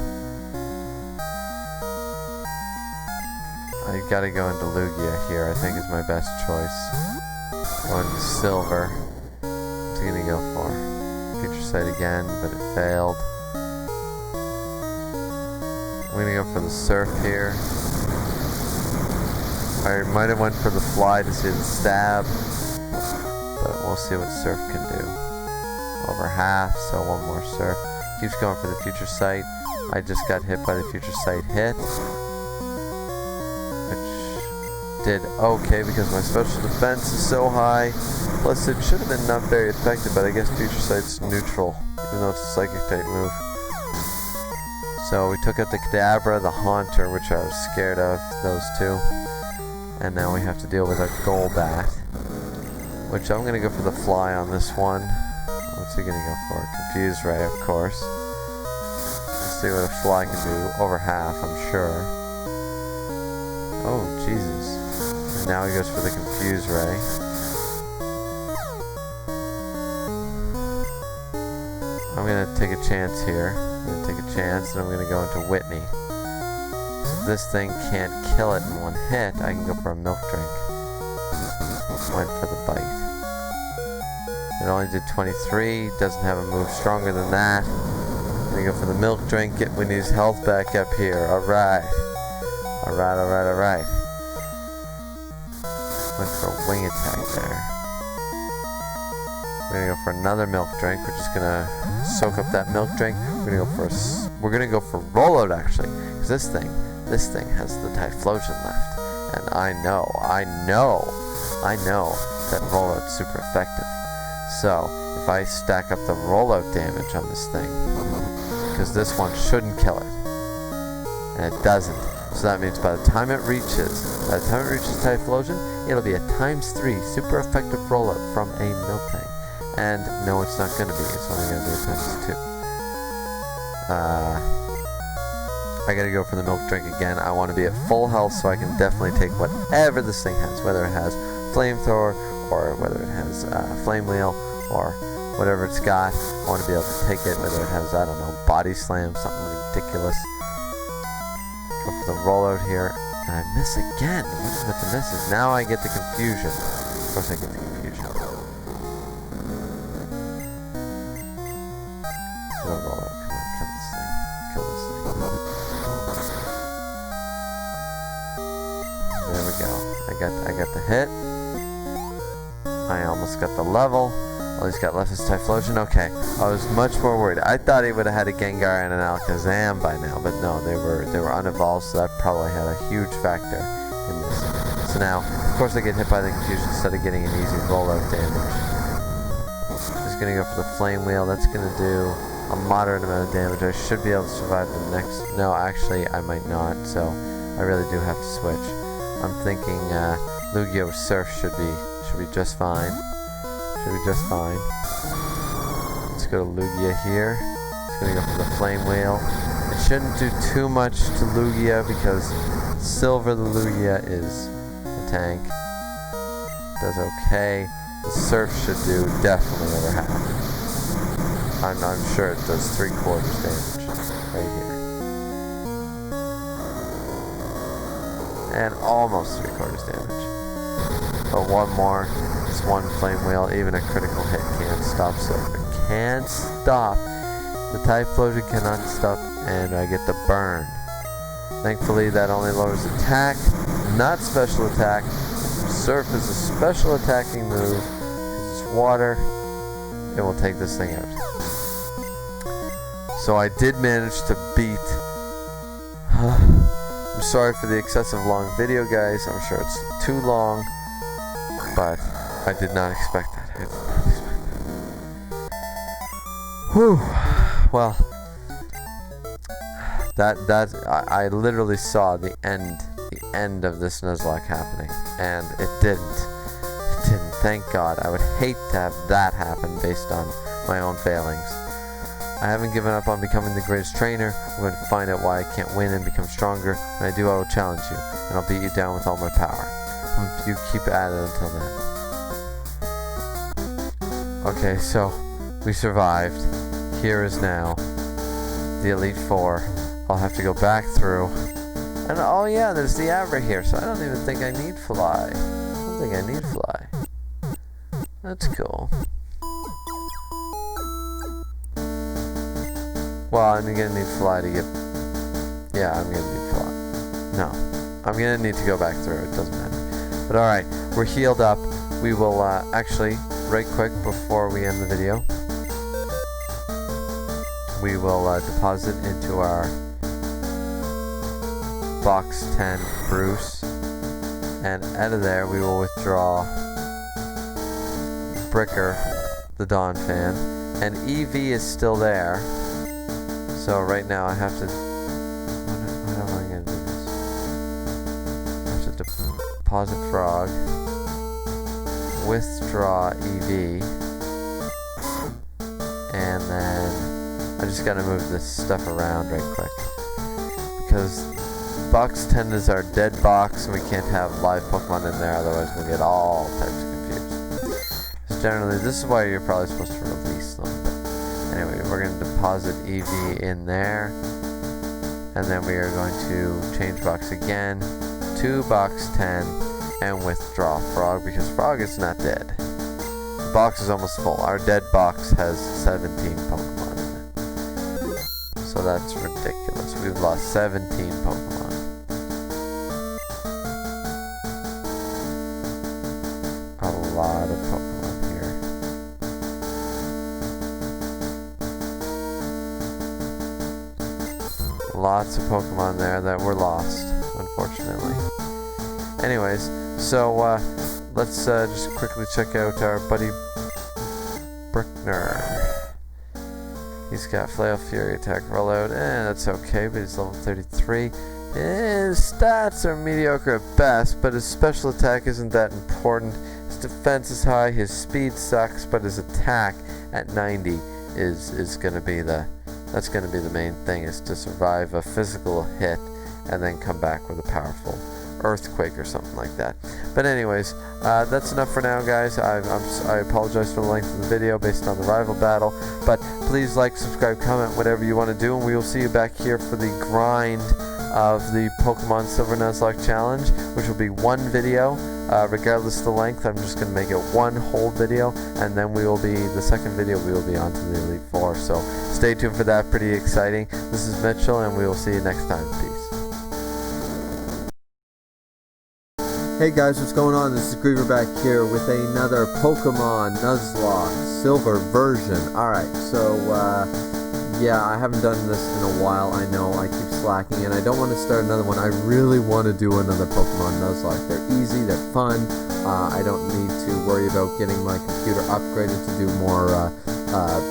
I gotta go into Lugia here, I think is my best choice. Going to Silver. What's he gonna go for? Future Sight again, but it failed. I'm gonna go for the Surf here. I might have went for the Fly to see the Stab, but we'll see what Surf can do. Over half, so one more Surf. Keeps going for the Future Sight. I just got hit by the Future Sight hit, which did okay because my special defense is so high. Plus, it should have been not very effective, but I guess Future Sight's neutral, even though it's a Psychic type move. So we took out the Kadabra, the Haunter, which I was scared of, those two. And now we have to deal with our Golbat, which I'm going to go for the Fly on this one. What's he going to go for? Confuse Ray, of course. Let's see what a Fly can do. Over half, I'm sure. Oh, Jesus. And now he goes for the Confuse Ray. I'm going to take a chance here. I'm going to take a chance, and I'm going to go into Whitney. So if this thing can't kill it in one hit, I can go for a Milk Drink. Went for the Bite. It only did 23, doesn't have a move stronger than that. I'm going to go for the Milk Drink, get Whitney's health back up here. Alright. Alright. Went for a Wing Attack there. We're gonna go for another Milk Drink. We're just gonna soak up that Milk Drink. We're gonna go for Rollout actually, because this thing has the Typhlosion left, and I know that Rollout's super effective. So if I stack up the Rollout damage on this thing, because this one shouldn't kill it, and it doesn't. So that means by the time it reaches Typhlosion, it'll be a ×3 super effective Rollout from a Miltank. And no, it's not going to be. It's only going to be a ×2. I gotta go for the milk drink again. I want to be at full health so I can definitely take whatever this thing has, whether it has flamethrower or whether it has flame wheel or whatever it's got. I want to be able to take it, whether it has, I don't know, body slam, something ridiculous. Go for the rollout here, and I miss again. What is with the misses? Now I get the confusion. Of course I get the confusion. The rollout. Come on, kill this thing. Kill this thing. There we go. I got the hit. I almost got the level. All he's got left is Typhlosion. Okay, I was much more worried. I thought he would have had a Gengar and an Alakazam by now, but no, they were unevolved, so that probably had a huge factor in this. So now, of course, I get hit by the confusion instead of getting an easy rollout damage. Just gonna go for the Flame Wheel. That's gonna do a moderate amount of damage. I should be able to survive the next. No, actually, I might not. So I really do have to switch. I'm thinking Lugia with Surf should be just fine. Should be just fine. Let's go to Lugia here. It's gonna go for the Flame Wheel. It shouldn't do too much to Lugia because Silver the Lugia is a tank. Does okay. The Surf should do definitely over half. I'm sure it does 3/4 damage right here. And almost 3/4 damage. But one more. It's one Flame Wheel. Even a critical hit can't stop Silver. Can't stop. The Typhlosion cannot stop, and I get the burn. Thankfully, that only lowers attack, not special attack. Surf is a special attacking move. Because it's water. It will take this thing out. So I did manage to beat. I'm sorry for the excessive long video, guys. I'm sure it's too long, but I did not expect that. I did not expect that. Whew. Well, I literally saw the end of this Nuzlocke happening, and it didn't. It didn't. Thank God. I would hate to have that happen based on my own failings. I haven't given up on becoming the greatest trainer. I'm going to find out why I can't win and become stronger. When I do, I will challenge you, and I'll beat you down with all my power. You keep at it until then. Okay, so we survived. Here is now the Elite Four. I'll have to go back through. And oh yeah, there's the Abra here, so I don't even think I need Fly. I don't think I need Fly. That's cool. Well, I'm gonna need Fly to get... Yeah, I'm gonna need Fly. No. I'm gonna need to go back through. It doesn't matter. But alright, we're healed up. We will, actually, right quick before we end the video, we will deposit into our box 10 Bruce. And out of there, we will withdraw Bricker, the Dawn fan. And EV is still there. So right now I have to... How am I going to do this? I have to deposit Frog, withdraw EV, and then I just got to move this stuff around right quick. Because box 10 is our dead box, and we can't have live Pokemon in there, otherwise we'll get all types of confused. Because generally, this is why you're probably supposed to release them. Anyway, we're going to deposit EV in there, and then we are going to change box again to box 10 and withdraw Frog, because Frog is not dead. The box is almost full. Our dead box has 17 Pokemon in it. So that's ridiculous. We've lost 17 Pokemon. A lot of Pokemon. Lots of Pokemon there that were lost, unfortunately. Anyways, so let's just quickly check out our buddy Brickner. He's got Flail, Fury, Attack, Rollout, that's okay, but he's level 33. His stats are mediocre at best, but his special attack isn't that important. His defense is high, his speed sucks, but his attack at 90 is going to be the That's going to be the main thing, is to survive a physical hit and then come back with a powerful earthquake or something like that. But anyways, that's enough for now, guys. I apologize for the length of the video based on the rival battle, but please like, subscribe, comment, whatever you want to do, and we will see you back here for the grind of the Pokemon Silver Nuzlocke Challenge, which will be one video, regardless of the length. I'm just going to make it one whole video, and then the second video we will be on to the Elite Four, so stay tuned for that. Pretty exciting. This is Mitchell, and we will see you next time. Peace. Hey guys, what's going on? This is Griever back here with another Pokemon Nuzlocke Silver version. Alright, so yeah, I haven't done this in a while. I know I keep slacking, and I don't want to start another one. I really want to do another Pokemon Nuzlocke. They're easy, they're fun. I don't need to worry about getting my computer upgraded to do more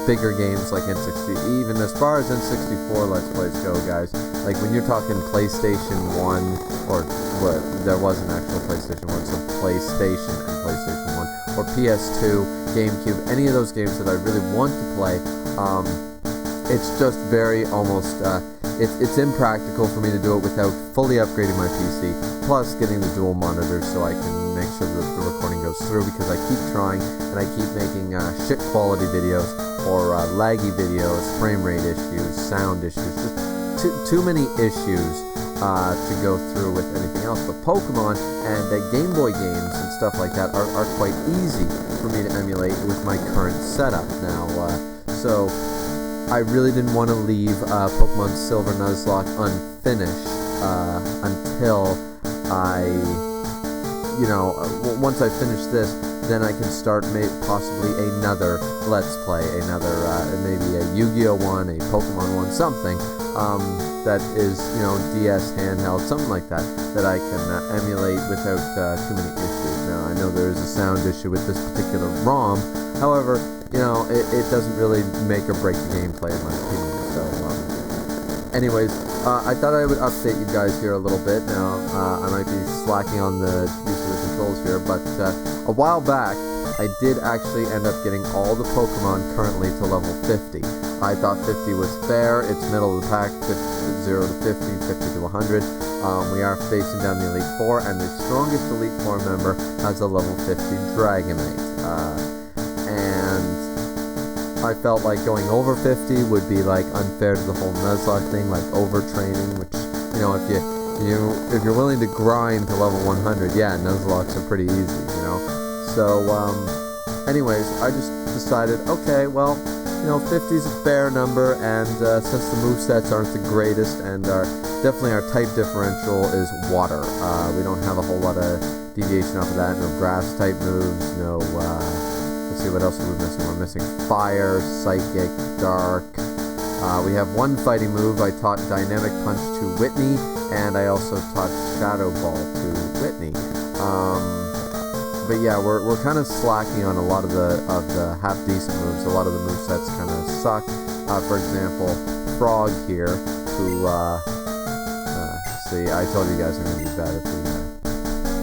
bigger games like N60. Even as far as N64 Let's Plays go, guys. Like when you're talking PlayStation 1, or what, there was an actual PlayStation 1, so PlayStation and PlayStation 1, or PS2, GameCube, any of those games that I really want to play, it's just very almost, it's impractical for me to do it without fully upgrading my PC, plus getting the dual monitors so I can make sure that the recording goes through, because I keep trying, and I keep making shit quality videos, or laggy videos, frame rate issues, sound issues, just too many issues to go through with anything else. But Pokemon and Game Boy games and stuff like that are quite easy for me to emulate with my current setup now. So I really didn't want to leave Pokemon Silver Nuzlocke unfinished until I, once I finish this, then I can start possibly another Let's Play, another maybe a Yu-Gi-Oh one, a Pokemon one, something that is, DS handheld, something like that I can emulate without too many issues. Now, I know there is a sound issue with this particular ROM, however, it doesn't really make or break the gameplay in my opinion. So, anyways, I thought I would update you guys here a little bit. Now, I might be slacking on the use of the controls here, but a while back, I did actually end up getting all the Pokemon currently to level 50. I thought 50 was fair. It's middle of the pack, 0 to 50, 50 to 100. We are facing down the Elite Four, and the strongest Elite Four member has a level 50 Dragonite. And I felt like going over 50 would be like unfair to the whole Nuzlocke thing, like overtraining, which, if you're willing to grind to level 100, yeah, Nuzlockes are pretty easy, So, anyways, I just decided, okay, well, 50 is a fair number, and since the movesets aren't the greatest, and definitely our type differential is water. We don't have a whole lot of deviation off of that. No grass type moves, no, let's see, what else are we missing? We're missing fire, psychic, dark. We have one fighting move. I taught Dynamic Punch to Whitney, and I also taught Shadow Ball to Whitney. But yeah, we're kind of slacking on a lot of the half-decent moves. A lot of the movesets kind of suck. For example, Frog here, who, see, I told you guys I'm going to be bad at the,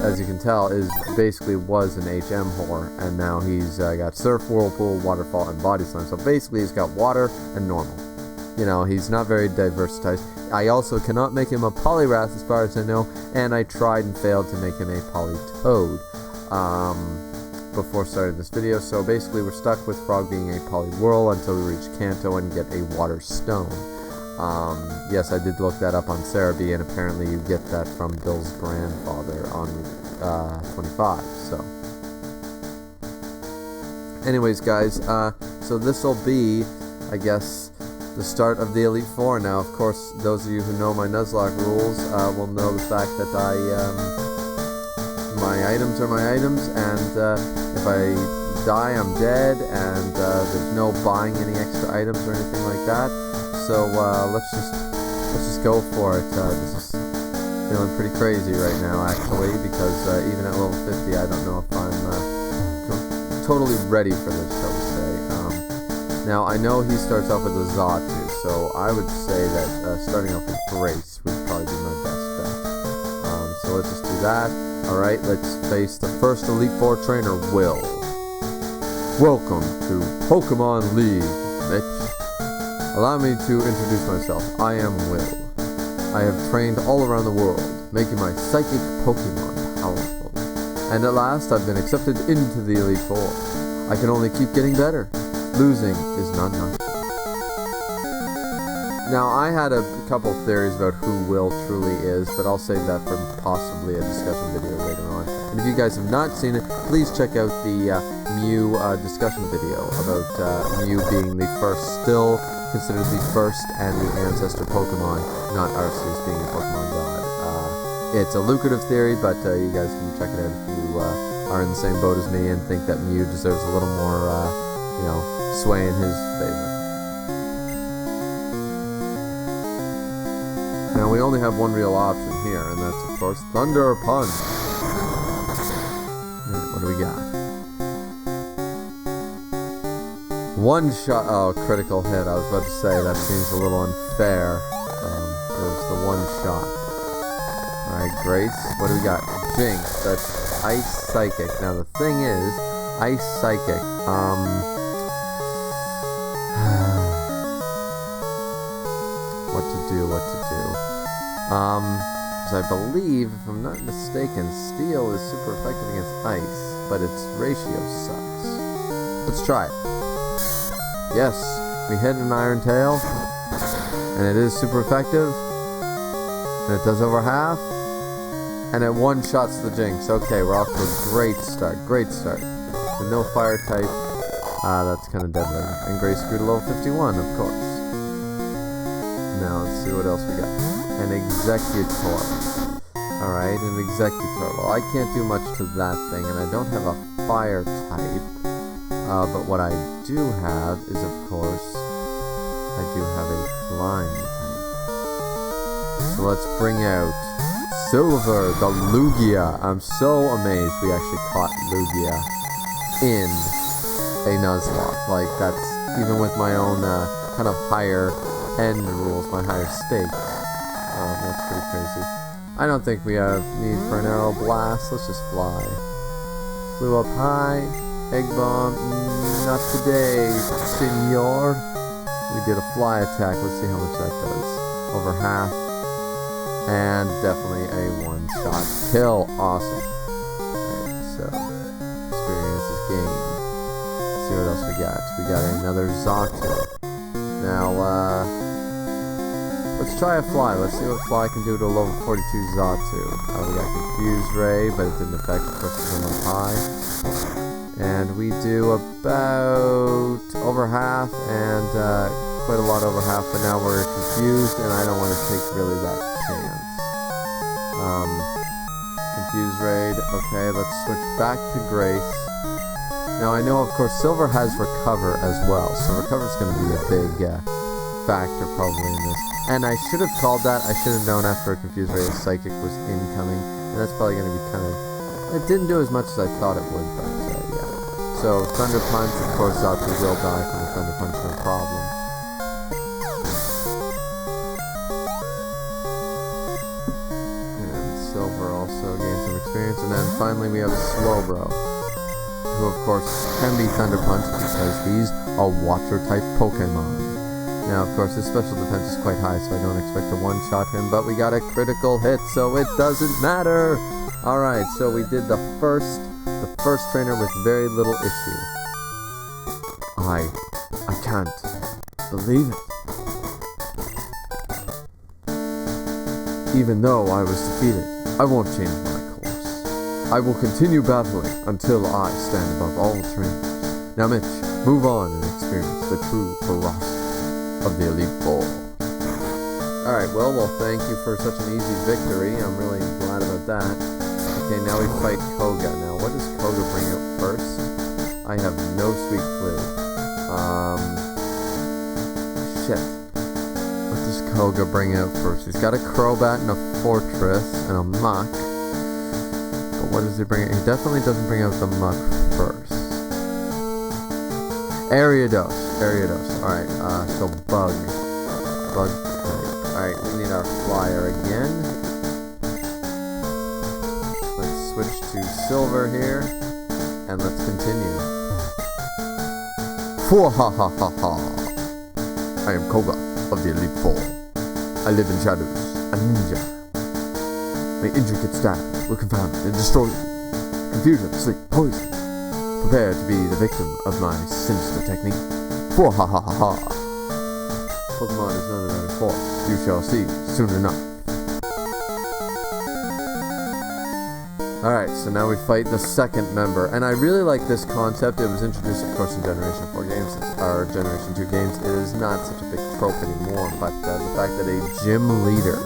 as you can tell, was an HM whore, and now he's got Surf, Whirlpool, Waterfall, and Body Slam. So basically he's got water and normal. He's not very diversified. I also cannot make him a Poliwrath as far as I know, and I tried and failed to make him a Politoed before starting this video. So basically we're stuck with Frog being a Poliwhirl until we reach Kanto and get a Water Stone. Yes, I did look that up on Cerebi, and apparently you get that from Bill's grandfather on 25, so. Anyways, guys, so this will be, I guess, the start of the Elite Four. Now, of course, those of you who know my Nuzlocke rules will know the fact that my items are my items, and if I die, I'm dead, and there's no buying any extra items or anything like that. So let's just go for it. This is feeling pretty crazy right now, actually, because even at level 50, I don't know if I'm totally ready for this, shall we say. Now, I know he starts off with a Xatu, so I would say that starting off with Grace would probably be my best bet. So let's just do that. Alright, let's face the first Elite Four trainer, Will. Welcome to Pokemon League, Mitch. Allow me to introduce myself. I am Will. I have trained all around the world, making my psychic Pokemon powerful. And at last, I've been accepted into the Elite Four. I can only keep getting better. Losing is not enough. Now, I had a couple theories about who Will truly is, but I'll save that for possibly a discussion video later on. And if you guys have not seen it, please check out the Mew discussion video about Mew being the first, still considered the first and the ancestor Pokemon, not Arceus being a Pokemon god. It's a lucrative theory, but you guys can check it out if you are in the same boat as me and think that Mew deserves a little more, sway in his favor. Now, we only have one real option here, and that's, of course, Thunder Punch. What do we got? One shot. Oh, critical hit. I was about to say, that seems a little unfair. There's the one shot. Alright, Grace. What do we got? Jinx. That's Ice Psychic. Now, the thing is, Ice Psychic, what to do. Because I believe, if I'm not mistaken, Steel is super effective against Ice, but its ratio sucks. Let's try it. Yes, we hit an Iron Tail, and it is super effective, and it does over half, and it one-shots the Jinx. Okay, we're off to a great start, With no fire type, that's kind of deadly. And Grace grew to level 51, of course. Now, let's see what else we got. An Executor. Alright, an Executor. Well, I can't do much to that thing, and I don't have a fire type. But what I do have is, of course, I do have a flying type. So let's bring out Silver, the Lugia. I'm so amazed we actually caught Lugia in a Nuzlocke. Like, that's, even with my own kind of higher end rules, my higher stakes. That's pretty crazy. I don't think we have need for an Arrow Blast. Let's just fly. Flew up high. Egg Bomb. Not today, senor. We did a fly attack. Let's see how much that does. Over half. And definitely a one-shot kill. Awesome. Alright, so experience is gained. Let's see what else we got. We got another Zato. Now, let's try a fly. Let's see what fly can do to a level 42 Zatu. We got Confused Ray, but it didn't affect, of course, because I'm up high. And we do about over half, and quite a lot over half, but now we're confused, and I don't want to take really that chance. Confused Raid. Okay, let's switch back to Grace. Now, I know, of course, Silver has Recover as well, so Recover is going to be a big factor probably in this. And I should have called that. I should have known after a Confused Ray that Psychic was incoming. And that's probably going to be kind of... It didn't do as much as I thought it would, but yeah. So, Thunder Punch, of course, Zatu will die from the Thunder Punch, no problem. And Silver also gained some experience. And then finally we have Slowbro, who of course can be Thunder Punch because he's a Water-type Pokemon. Now, of course, his special defense is quite high, so I don't expect to one-shot him, but we got a critical hit, so it doesn't matter! Alright, so we did the first trainer with very little issue. I can't believe it. Even though I was defeated, I won't change my course. I will continue battling until I stand above all trainers. Now, Mitch, move on and experience the true ferocity of the Elite Four. Alright, well, thank you for such an easy victory. I'm really glad about that. Okay, now we fight Koga. Now, what does Koga bring up first? I have no sweet clue. Shit. What does Koga bring out first? He's got a Crobat and a Fortress and a Muck. But what does he bring out? He definitely doesn't bring out the Muck first. Ariados. Alright, so Bug. Alright, we need our Flyer again. Let's switch to Silver here. And let's continue. Fwahahaha. I am Koga of the Elite Four. I live in shadows, a ninja. My intricate style will confound and destroy you. Confusion, sleep, poison. Prepare to be the victim of my sinister technique. Fwa-ha-ha-ha-ha. Pokemon is none around force. You shall see soon enough. Alright, so now we fight the second member. And I really like this concept. It was introduced, of course, in Generation 4 games. Our Generation 2 games is not such a big trope anymore. But the fact that a gym leader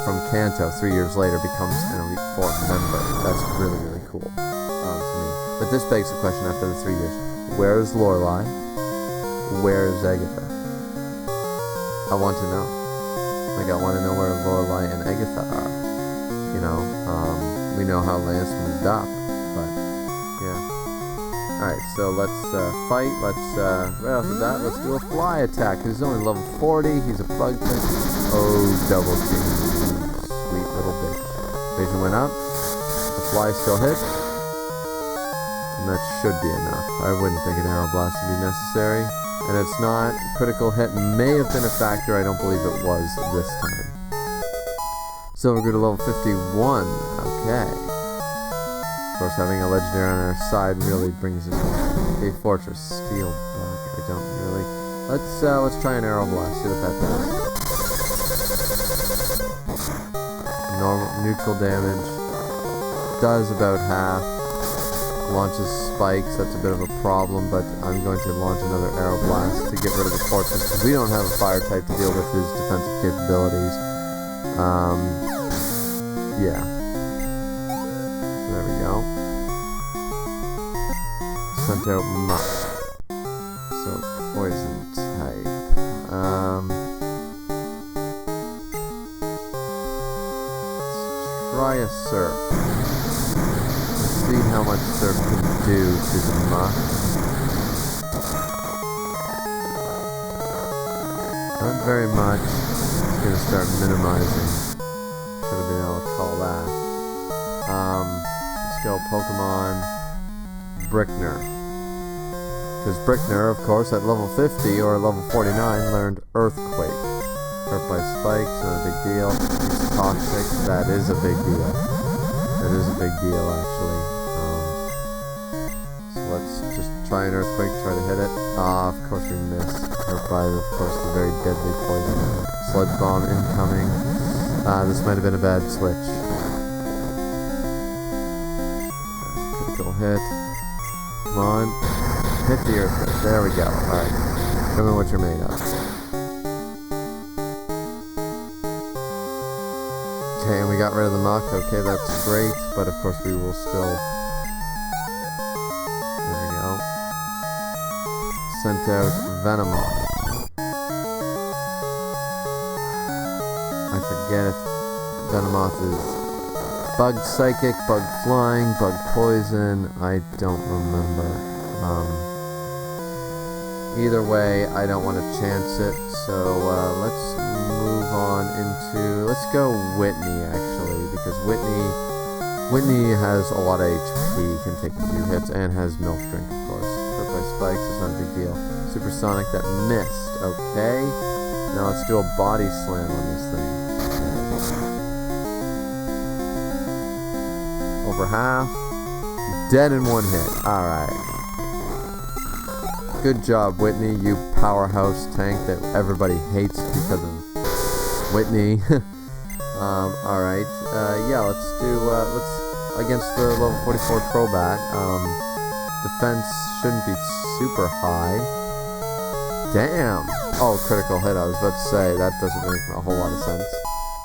from Kanto 3 years later becomes an Elite Four member, that's really, really cool to me. But this begs the question after the 3 years. Where is Lorelei? Where is Agatha? I want to know. Like, I want to know where Lorelei and Agatha are. You know, we know how Lance moved up, but, yeah. Alright, so let's fight. Right off the bat, let's do a fly attack. He's only level 40, he's a bug type. Oh, double team. Sweet little bitch. Vision went up. The fly still hit. And that should be enough. I wouldn't think an Arrow Blast would be necessary. And it's not. Critical hit may have been a factor. I don't believe it was this time. Silver grew to level 51. Okay. Of course, having a legendary on our side really brings us a Fortress Steel Bug. I don't really. Let's try an Arrow Blast. See what that does. Normal neutral damage. Does about half. Launches spikes, that's a bit of a problem, but I'm going to launch another Arrow Blast to get rid of the Fortress, because we don't have a fire type to deal with his defensive capabilities. Yeah. So there we go. Sent out Muck. So, poison type. Let's try a Surf. See how much Surf can do to the Muck. Not very much. It's going to start minimizing. Should have been able to call that. Let's go Pokemon Brickner. Because Brickner, of course, at level 50 or level 49, learned Earthquake. Hurt by spikes, not a big deal. He's toxic, that is a big deal. That is a big deal, actually. So let's just try an Earthquake, try to hit it. Of course we missed. Hurt by, of course, the very deadly poison. Sludge Bomb incoming. This might have been a bad switch. Critical hit. Come on. Hit the Earthquake. There we go. Alright. Show me what you're made of. Okay, and we got rid of the Muck. Okay, that's great. But of course we will still... There we go. Sent out Venomoth. I forget if Venomoth is Bug Psychic, Bug Flying, Bug Poison. I don't remember. Either way, I don't want to chance it. So let's move on into... Let's go Whitney, actually, because Whitney has a lot of HP, can take a few hits, and has Milk Drink, of course. Hurt by spikes, it's not a big deal. Supersonic, that missed. Okay. Now let's do a Body Slam on this thing. Over half. Dead in one hit. Alright. Good job, Whitney, you powerhouse tank that everybody hates because of Whitney. Alright. Yeah, let's against the level 44 Crobat. Defense shouldn't be super high. Damn! Oh, critical hit, I was about to say. That doesn't make a whole lot of sense.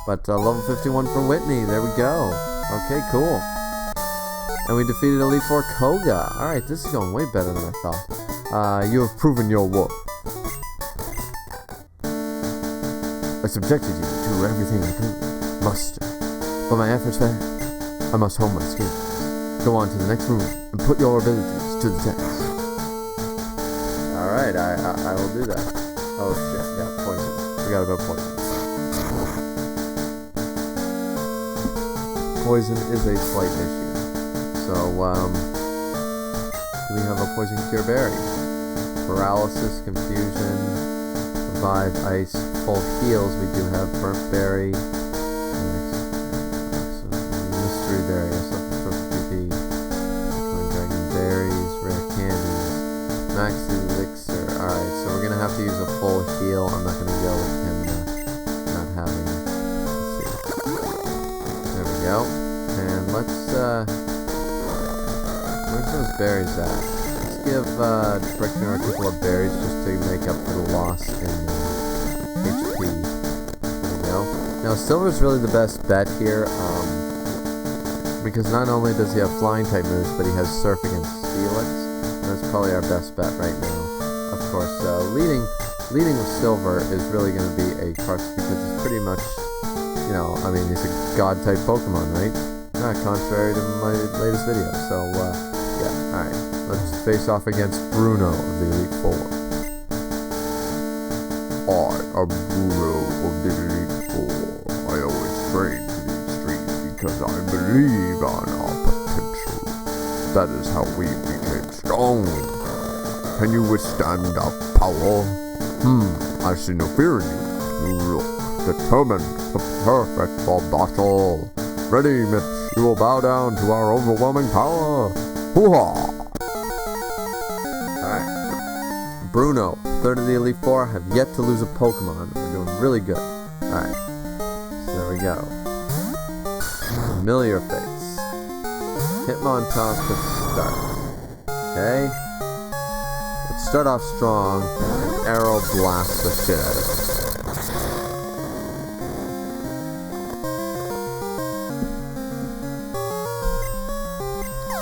But level 51 for Whitney, there we go. Okay, cool. And we defeated Elite Four Koga. Alright, this is going way better than I thought. You have proven your worth. I subjected you to everything I could muster. But my efforts failed. I must hone my skills. Go on to the next room and put your abilities to the test. Alright, I will do that. Oh shit, yeah, poison. Forgot about poison. Poison is a slight issue. So, do we have a Poison Cure Berry? Paralysis, Confusion. 5 ice full heals. We do have burnt berry, mystery berry, PP, dragon berries, rare candies, max elixir. Alright, so we're gonna have to use a full heal. I'm not gonna go with him not having. Let's see. There we go. And let's where's those berries at? Let's give Brickner a couple of berries just to make up for the loss in HP. There we go. Now Silver's really the best bet here, because not only does he have flying type moves, but he has surf against Steelix. That's probably our best bet right now. Of course, leading with Silver is really going to be a crux because it's pretty much, you know, I mean, he's a god type Pokemon, right? Contrary to my latest video. So, yeah, alright. Let's face off against Bruno of the Elite Four. I am Bruno of the Elite Four. I always train to the extreme because I believe on our potential. That is how we became strong. Can you withstand our power? I see no fear in you. You look determined, perfect for battle. Ready, Mitch, you will bow down to our overwhelming power. Hoo-ha! Alright. Bruno, third of the Elite Four, have yet to lose a Pokemon. We're doing really good. Alright. So there we go. Familiar face. Hitmontop to start. Okay. Let's start off strong and Arrow Blast the shit out of him.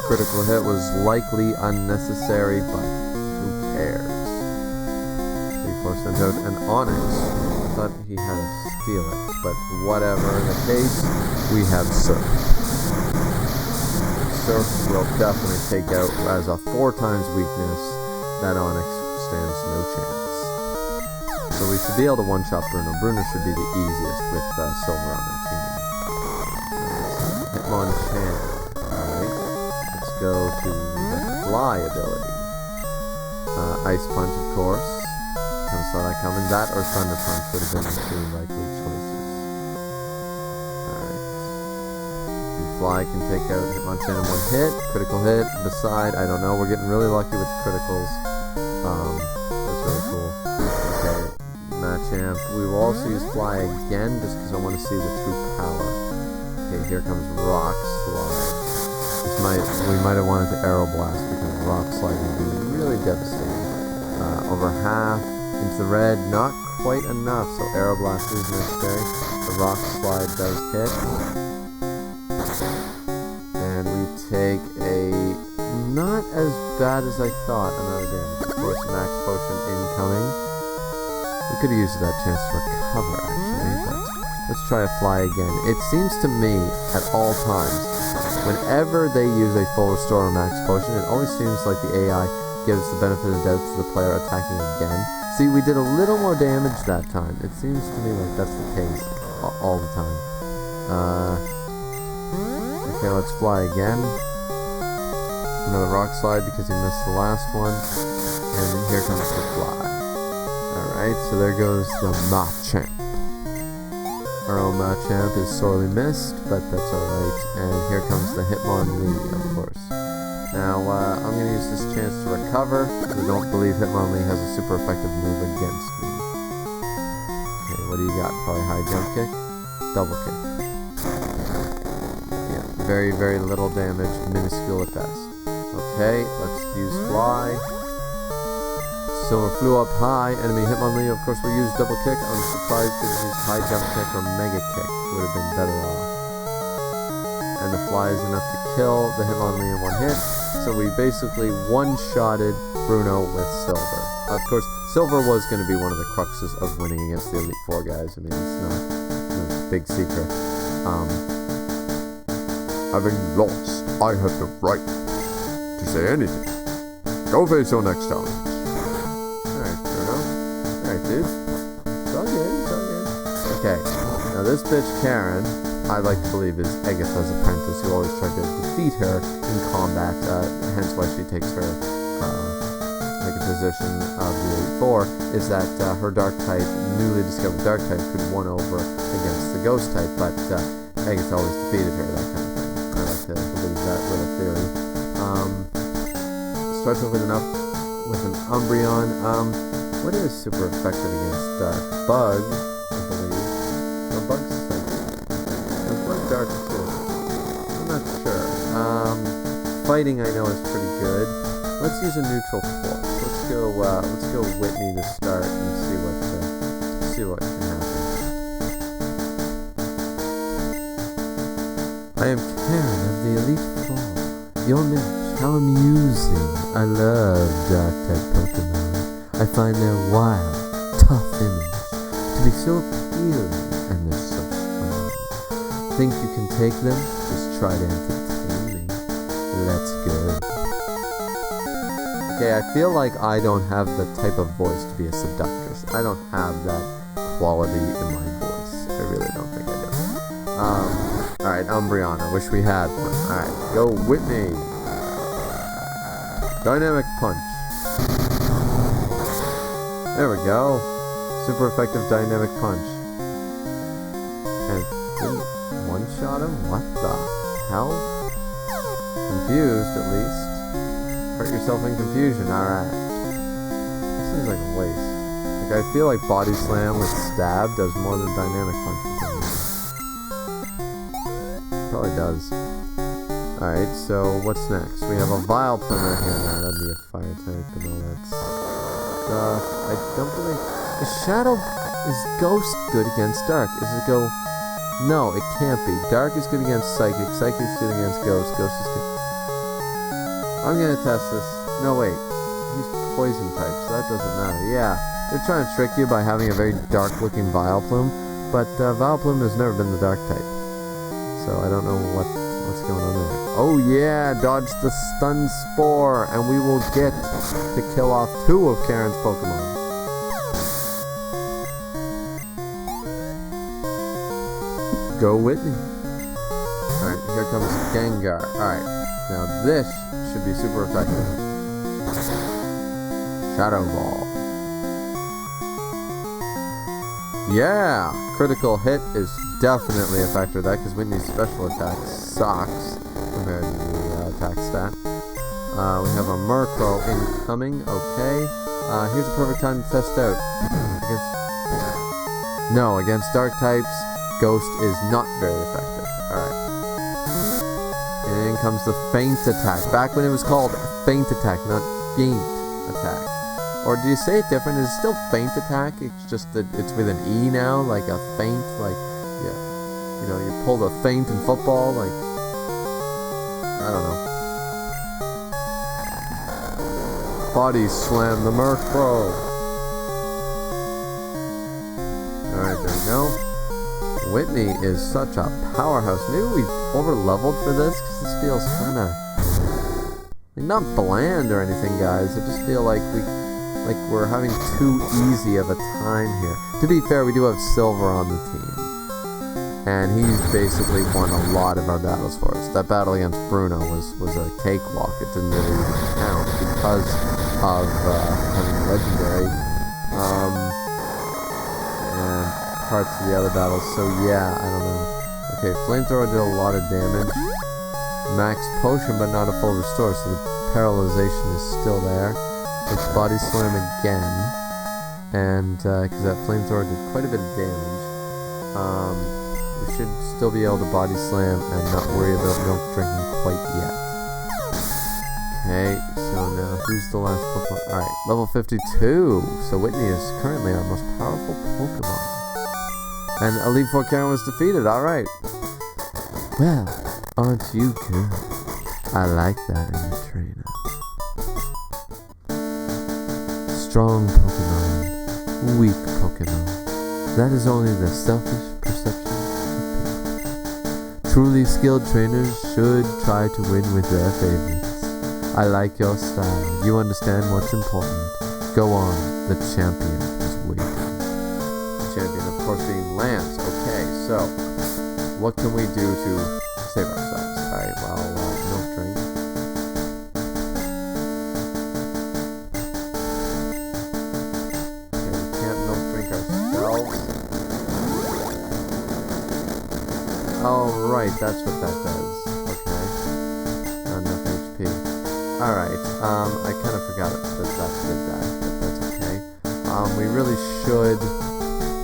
Critical hit was likely unnecessary, but who cares? He forced out an Onyx. I thought he had a Steelix, but whatever the case, we have Surf. Surf will definitely take out as a 4 times weakness. That Onyx stands no chance. So we should be able to one-shot Bruno. Bruno should be the easiest with Silver on our team. Hitmonchan. Go to the Fly ability. Ice Punch, of course. Kind of saw that coming. That or Thunder Punch would have been the 2 likely choices. Alright. Fly can take out Hitmonchan in 1 hit. Critical hit. Beside, I don't know. We're getting really lucky with criticals. That's really cool. Okay. Machamp. We will also use Fly again just because I want to see the true power. Okay, here comes Rock Slide. We might have wanted to Arrow Blast because Rock Slide would be really devastating. Over half into the red, not quite enough, so Arrow Blast is necessary. The Rock Slide does hit. And we take a not as bad as I thought amount of damage. Of course, Max Potion incoming. We could have used that chance to recover actually, but let's try a Fly again. It seems to me at all times, whenever they use a full restore or max potion, it always seems like the AI gives the benefit of the doubt to the player attacking again. See, we did a little more damage that time. It seems to me like that's the case all the time. Okay, let's Fly again. Another Rock Slide because he missed the last one. And here comes the Fly. Alright, so there goes the Machamp. Our own Machamp is sorely missed, but that's alright. And here comes the Hitmonlee, of course. Now, I'm going to use this chance to recover, because I don't believe Hitmonlee has a super effective move against me. Okay, what do you got? Probably high jump kick? Double kick. Yeah, very, very little damage, minuscule at best. Okay, let's use Fly. Silver flew up high. Enemy Hitmonlee, of course, will use double kick. I'm surprised that he used high jump kick or mega kick. Would have been better off. And the Fly is enough to kill the Hitmonlee in 1 hit. So we basically one-shotted Bruno with Silver. Of course, Silver was going to be one of the cruxes of winning against the Elite Four guys. I mean, it's not a big secret. Having lost, I have the right to say anything. Go face your next challenge. Dude. It's all good, it's all good. Okay, now this bitch Karen, I like to believe is Agatha's apprentice who always tried to defeat her in combat, hence why she takes her, like a position of the Elite Four is that her Dark type, newly discovered Dark type, could win over against the Ghost type, but Aegis always defeated her, that kind of thing. I like to believe that little theory. Starts off with an Umbreon. What is super effective against Dark? Bug, I believe. No, Bug's Bug Dark too. I'm not sure. Fighting I know is pretty good. Let's use a neutral force. Let's go Whitney to start and see what can happen. I am Karen of the Elite Four. Your niche, how amusing. I love Dark-type Pokemon. I find their wild, tough image to be so appealing, and they're so strong. Think you can take them? Just try to entertain me. Let's go. Okay, I feel like I don't have the type of voice to be a seductress. I don't have that quality in my voice. I really don't think I do. Alright, Umbreon. I wish we had one. Alright, go Whitney. Dynamic Punch. There we go. Super effective Dynamic Punch. And didn't one-shot him? What the hell? Confused, at least. Hurt yourself in confusion, alright. This seems like a waste. Like, I feel like Body Slam with Stab does more than Dynamic Punch. Probably does. Alright, so what's next? We have a Vileplume right here. Now, that'd be a fire type and all that stuff. I don't believe... Is Shadow... Is Ghost good against Dark? Is it go... No, it can't be. Dark is good against Psychic. Psychic's good against Ghost. Ghost is good... I'm gonna test this. No, wait. He's poison type, so that doesn't matter. Yeah, they're trying to trick you by having a very dark-looking Vileplume, but Vileplume has never been the dark type. So I don't know what's going on there. Oh yeah, dodge the Stun Spore, and we will get to kill off 2 of Karen's Pokemon. Go Whitney. Alright, here comes Gengar. Alright, now this should be super effective. Shadow Ball. Yeah! Critical hit is definitely a factor of that, because Whitney's special attack sucks compared to the attack stat. We have a Murkrow incoming. Okay. Here's a perfect time to test out. Against dark types, Ghost is not very effective. Alright. And in comes the Feint attack. Back when it was called Feint attack, not Feint attack. Or do you say it different? Is it still Feint attack? It's just that it's with an E now, like a feint, like, yeah. You know, you pull the feint in football, like, I don't know. Body Slam the Murkrow. Alright, there we go. Whitney is such a powerhouse. Maybe we over-leveled for this, because this feels kind of... not bland or anything, guys. I just feel like we're having too easy of a time here. To be fair, we do have Silver on the team. And he's basically won a lot of our battles for us. That battle against Bruno was a cakewalk. It didn't really even count because of having a legendary. And parts of the other battles. So yeah, I don't know. Okay, Flamethrower did a lot of damage. Max Potion, but not a full restore, so the paralyzation is still there. It's Body Slam again, and because that Flamethrower did quite a bit of damage, we should still be able to Body Slam and not worry about milk drinking quite yet. Okay, so now who's the last Pokemon? Alright, level 52, so Whitney is currently our most powerful Pokemon. And Elite Four Karen was defeated, alright. Well, aren't you good? I like that in a trainer. Strong Pokemon, weak Pokemon. That is only the selfish perception of people. Truly skilled trainers should try to win with their favorites. I like your style. You understand what's important. Go on. The champion is waiting. The champion, of course, being Lance. Okay, so what can we do to save ourselves? Alright, well, milk drink. Oh, right, that's what that does. Okay. Enough HP. Alright, I kind of forgot that did that, but that's okay. We really should...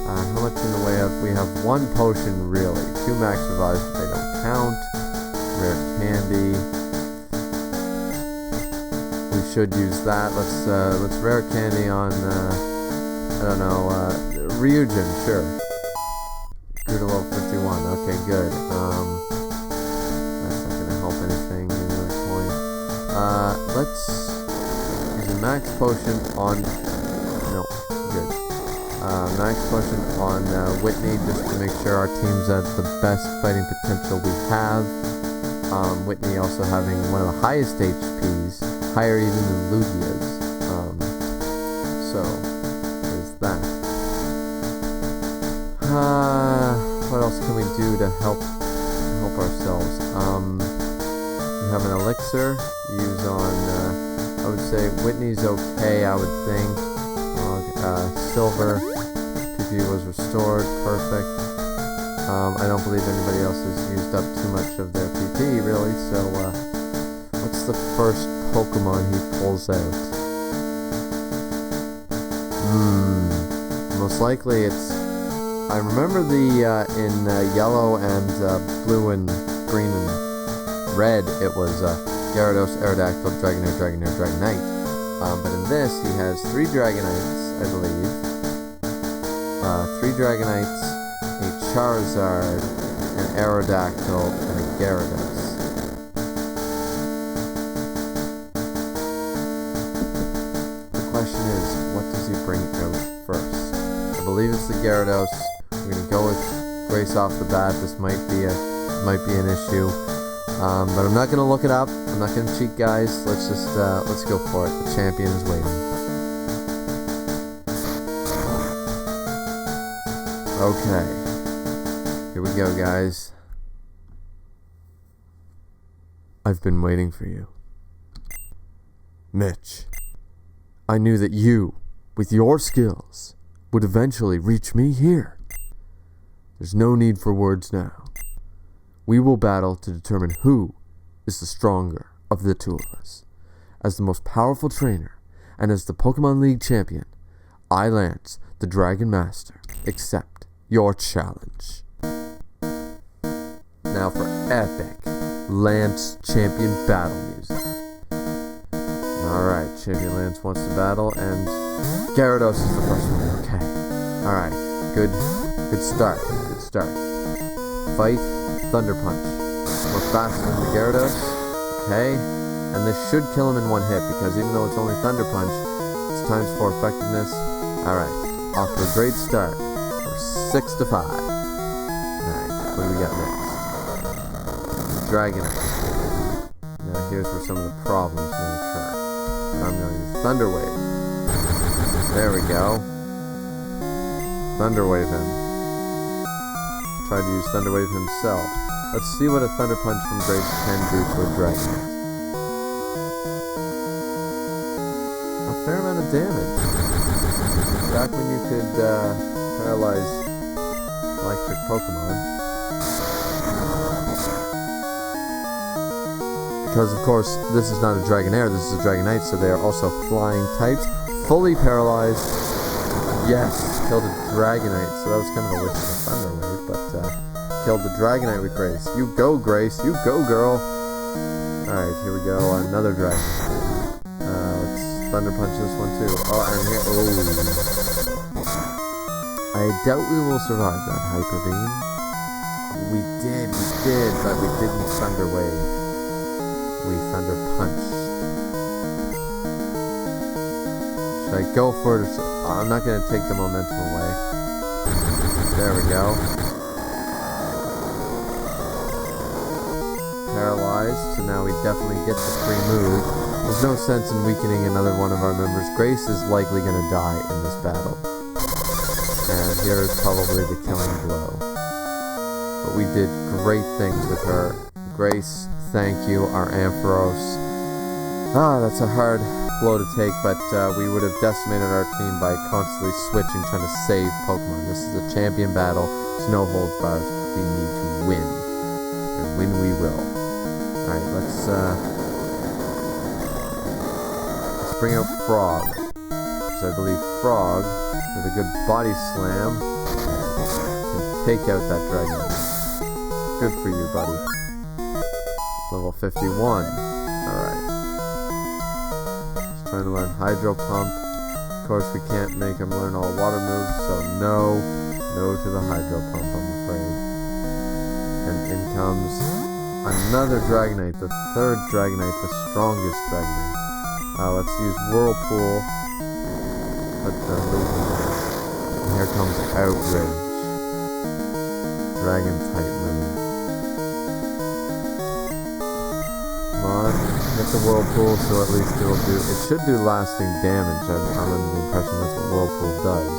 how much in the way of... We have one potion, really. 2 max revives, but they don't count. Rare candy. We should use that. Let's rare candy on, I don't know, Ryujin, sure. Grew to level 51, okay, good. That's not gonna help anything in that point. Let's use a max potion on, no, good. Max potion on Whitney, just to make sure our team's at the best fighting potential we have. Whitney also having one of the highest HPs, higher even than Lugia's. So, there's that. What else can we do to help ourselves? We have an elixir. Use on, I would say Whitney's okay, I would think. Silver. PP was restored. Perfect. I don't believe anybody else has used up too much of their PP, really, so, what's the first Pokemon he pulls out? Most likely it's... I remember in yellow and blue and green and red, it was Gyarados, Aerodactyl, Dragonair, Dragonite. But in this, he has 3 Dragonites, I believe. 3 Dragonites, a Charizard, an Aerodactyl, and a Gyarados. The question is, what does he bring out first? I believe it's the Gyarados. We're gonna go with Grace off the bat. This might be an issue, but I'm not gonna look it up. I'm not gonna cheat, guys. Let's go for it. The champion is waiting. Okay, here we go, guys. I've been waiting for you, Mitch. I knew that you, with your skills, would eventually reach me here. There's no need for words now. We will battle to determine who is the stronger of the two of us. As the most powerful trainer, and as the Pokemon League champion, I, Lance, the Dragon Master, accept your challenge. Now for epic Lance champion battle music. Alright, Champion Lance wants to battle, and Gyarados is the first one. Okay. Alright, good start. Fight, Thunder Punch. We're faster than the Gyarados. Okay. And this should kill him in one hit, because even though it's only Thunder Punch, it's times 4 effectiveness. Alright, off to a great start. We're 6-5. Alright, what do we got next? Dragonite. Now here's where some of the problems may occur. I'm going to use Thunder Wave. There we go. Thunder Wave him. Tried to use Thunder Wave himself. Let's see what a Thunder Punch from Grace can do to a Dragonite. A fair amount of damage. Back when you could paralyze electric Pokemon. Because, of course, this is not a Dragonair, this is a Dragonite, so they are also flying types. Fully paralyzed. Yes, killed a Dragonite, so that was kind of a waste of a Thunder Wave, but killed the Dragonite with Grace. You go, Grace, you go, girl. Alright, here we go, another Dragonite. Let's Thunder Punch this one too. Oh, and here, I doubt we will survive that Hyper Beam. We did, but we didn't Thunder Wave. We Thunder Punched. Should I go for it? I'm not going to take the momentum away. There we go. Paralyzed, so now we definitely get the free move. There's no sense in weakening another one of our members. Grace is likely going to die in this battle. And here is probably the killing blow. But we did great things with her. Grace, thank you, our Ampharos. That's a hard blow to take, but we would have decimated our team by constantly switching, trying to save Pokemon. This is a champion battle, it's no holds barred. We need to win. Alright, let's bring out Frog. Because I believe Frog, with a good body slam, can take out that Dragonite. Good for you, buddy. Level 51. Alright. Just trying to learn Hydro Pump. Of course, we can't make him learn all water moves, so no to the Hydro Pump, I'm afraid. And in comes another Dragonite, the third Dragonite, the strongest Dragonite. Let's use Whirlpool. Let the and here comes Outrage. Dragon type move. Come on, get the Whirlpool, so at least it should do lasting damage. I'm under the impression that's what Whirlpool does.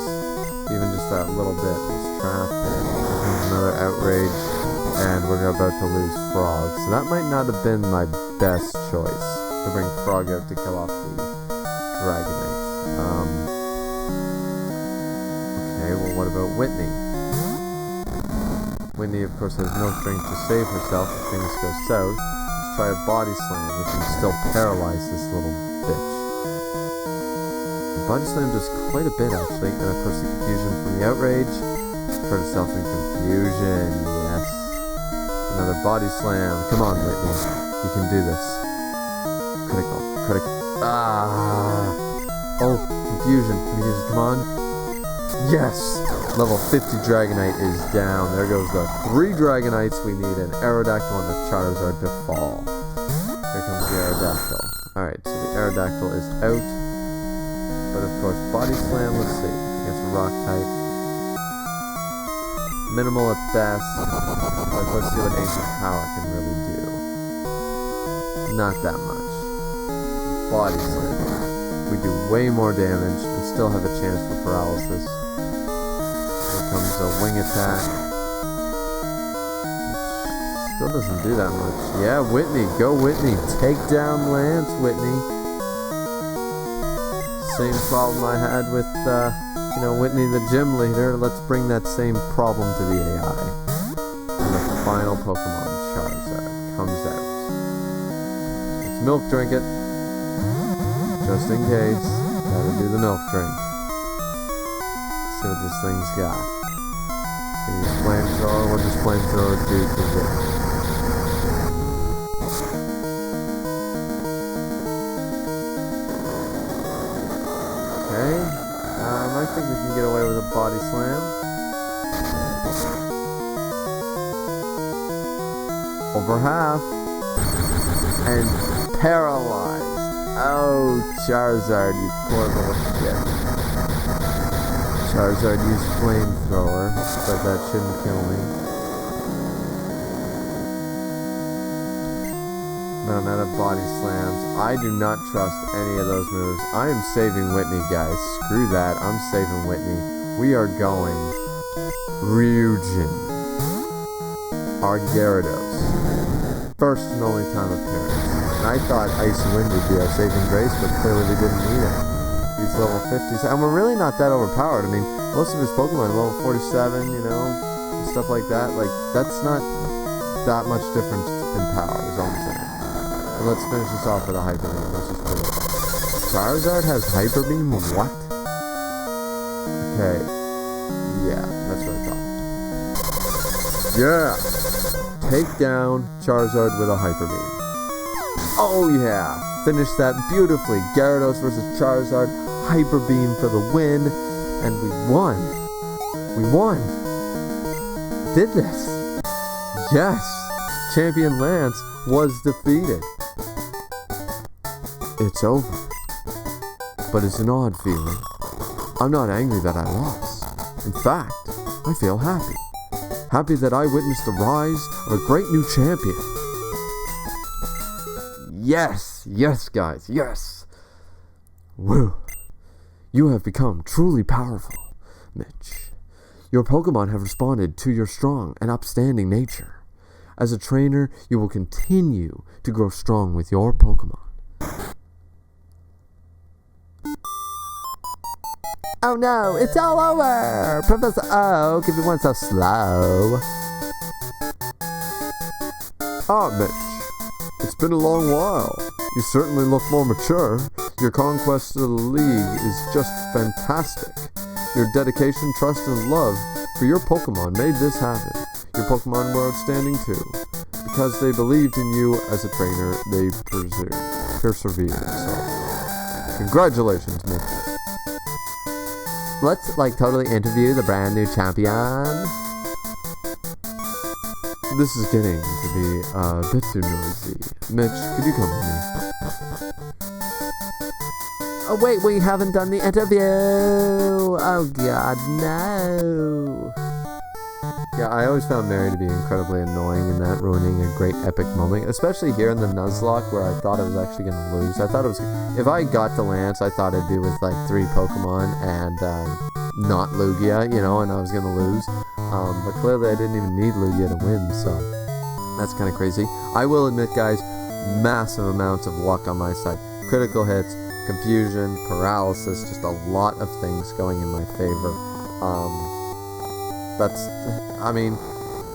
Even just that little bit was trapped. Here comes another Outrage, and we're about to lose Frog. So that might not have been my best choice, to bring Frog out to kill off the Dragonite. Okay, well what about Whitney? Whitney, of course, has Milk Drink to save herself if things go south. Let's try a Body Slam. We can still paralyze this little bitch. The Body Slam does quite a bit, actually. And, of course, the Confusion from the Outrage. Put herself in Confusion. Yes. Another Body Slam. Come on, Whitney. You can do this. Critical. Oh, Confusion. Come on. Yes! Level 50 Dragonite is down. There goes the 3 Dragonites we need, an Aerodactyl and a Charizard to fall. Here comes the Aerodactyl. Alright, so the Aerodactyl is out. But of course, Body Slam, let's see. Against a Rock type. Minimal at best. But let's see what Ancient Power can really do. Not that much. Body Slam. We do way more damage and still have a chance for paralysis. Here comes a Wing Attack. Which still doesn't do that much. Yeah, Whitney. Go Whitney. Take down Lance, Whitney. Same problem I had with, Whitney the gym leader. Let's bring that same problem to the AI. And the final Pokemon, Charizard, comes out. Let's Milk Drink it. Just in case. Gotta do the Milk Drink. Let's see what this thing's got. It's gonna use Flamethrower. What does Flamethrower do to this? Okay. I think we can get away with a Body Slam. Over half. And paralyzed. Oh, Charizard, you poor little shit. Charizard used Flamethrower, but that shouldn't kill me. But I'm out of Body Slams. I do not trust any of those moves. I am saving Whitney, guys. Screw that. I'm saving Whitney. We are going Ryujin. Our Gyarados. First and only time appearance. And I thought Ice and Wind would be our saving grace, but clearly we didn't need it. These level 50s. And we're really not that overpowered. I mean, most of his Pokemon are level 47, and stuff like that. Like, that's not that much difference in power, is all I'm saying. And let's finish this off with a Hyper Beam. Let's just put it. Charizard has Hyper Beam? What? Okay. Yeah, that's what I thought. Yeah! Take down Charizard with a Hyper Beam. Oh yeah! Finish that beautifully. Gyarados versus Charizard. Hyper Beam for the win. And we won. We won. Did this. Yes! Champion Lance was defeated. It's over. But it's an odd feeling. I'm not angry that I lost. In fact, I feel happy. Happy that I witnessed the rise of a great new champion. Yes! Yes, guys, yes! Woo! You have become truly powerful, Mitch. Your Pokemon have responded to your strong and upstanding nature. As a trainer, you will continue to grow strong with your Pokemon. Oh no, it's all over! Professor Oak, if you weren't so slow. Ah, Mitch. It's been a long while. You certainly look more mature. Your conquest of the league is just fantastic. Your dedication, trust, and love for your Pokemon made this happen. Your Pokemon were outstanding too. Because they believed in you as a trainer, they persevered. So, congratulations, Mitch. Let's, totally interview the brand new champion. This is getting to be a bit too noisy. Mitch, could you come with me? Oh wait, we haven't done the interview! Oh god, no! Yeah, I always found Mary to be incredibly annoying in that, ruining a great epic moment, especially here in the Nuzlocke where I thought I was actually going to lose. I thought it was, if I got to Lance, I thought I'd be with 3 Pokemon and not Lugia, and I was going to lose. But clearly I didn't even need Lugia to win, so that's kind of crazy. I will admit, guys, massive amounts of luck on my side. Critical hits, confusion, paralysis, just a lot of things going in my favor.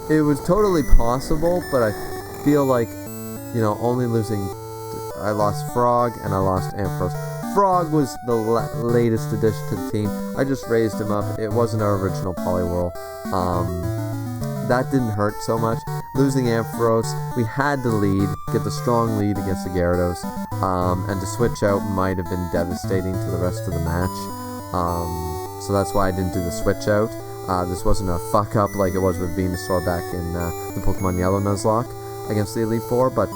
It was totally possible, but I feel like, only losing, I lost Frog and I lost Ampharos. Frog was the latest addition to the team. I just raised him up. It wasn't our original Poliwhirl. That didn't hurt so much. Losing Ampharos, we had to lead, get the strong lead against the Gyarados, and to switch out might have been devastating to the rest of the match. So that's why I didn't do the switch out. This wasn't a fuck up like it was with Venusaur back in the Pokemon Yellow Nuzlocke against the Elite Four, but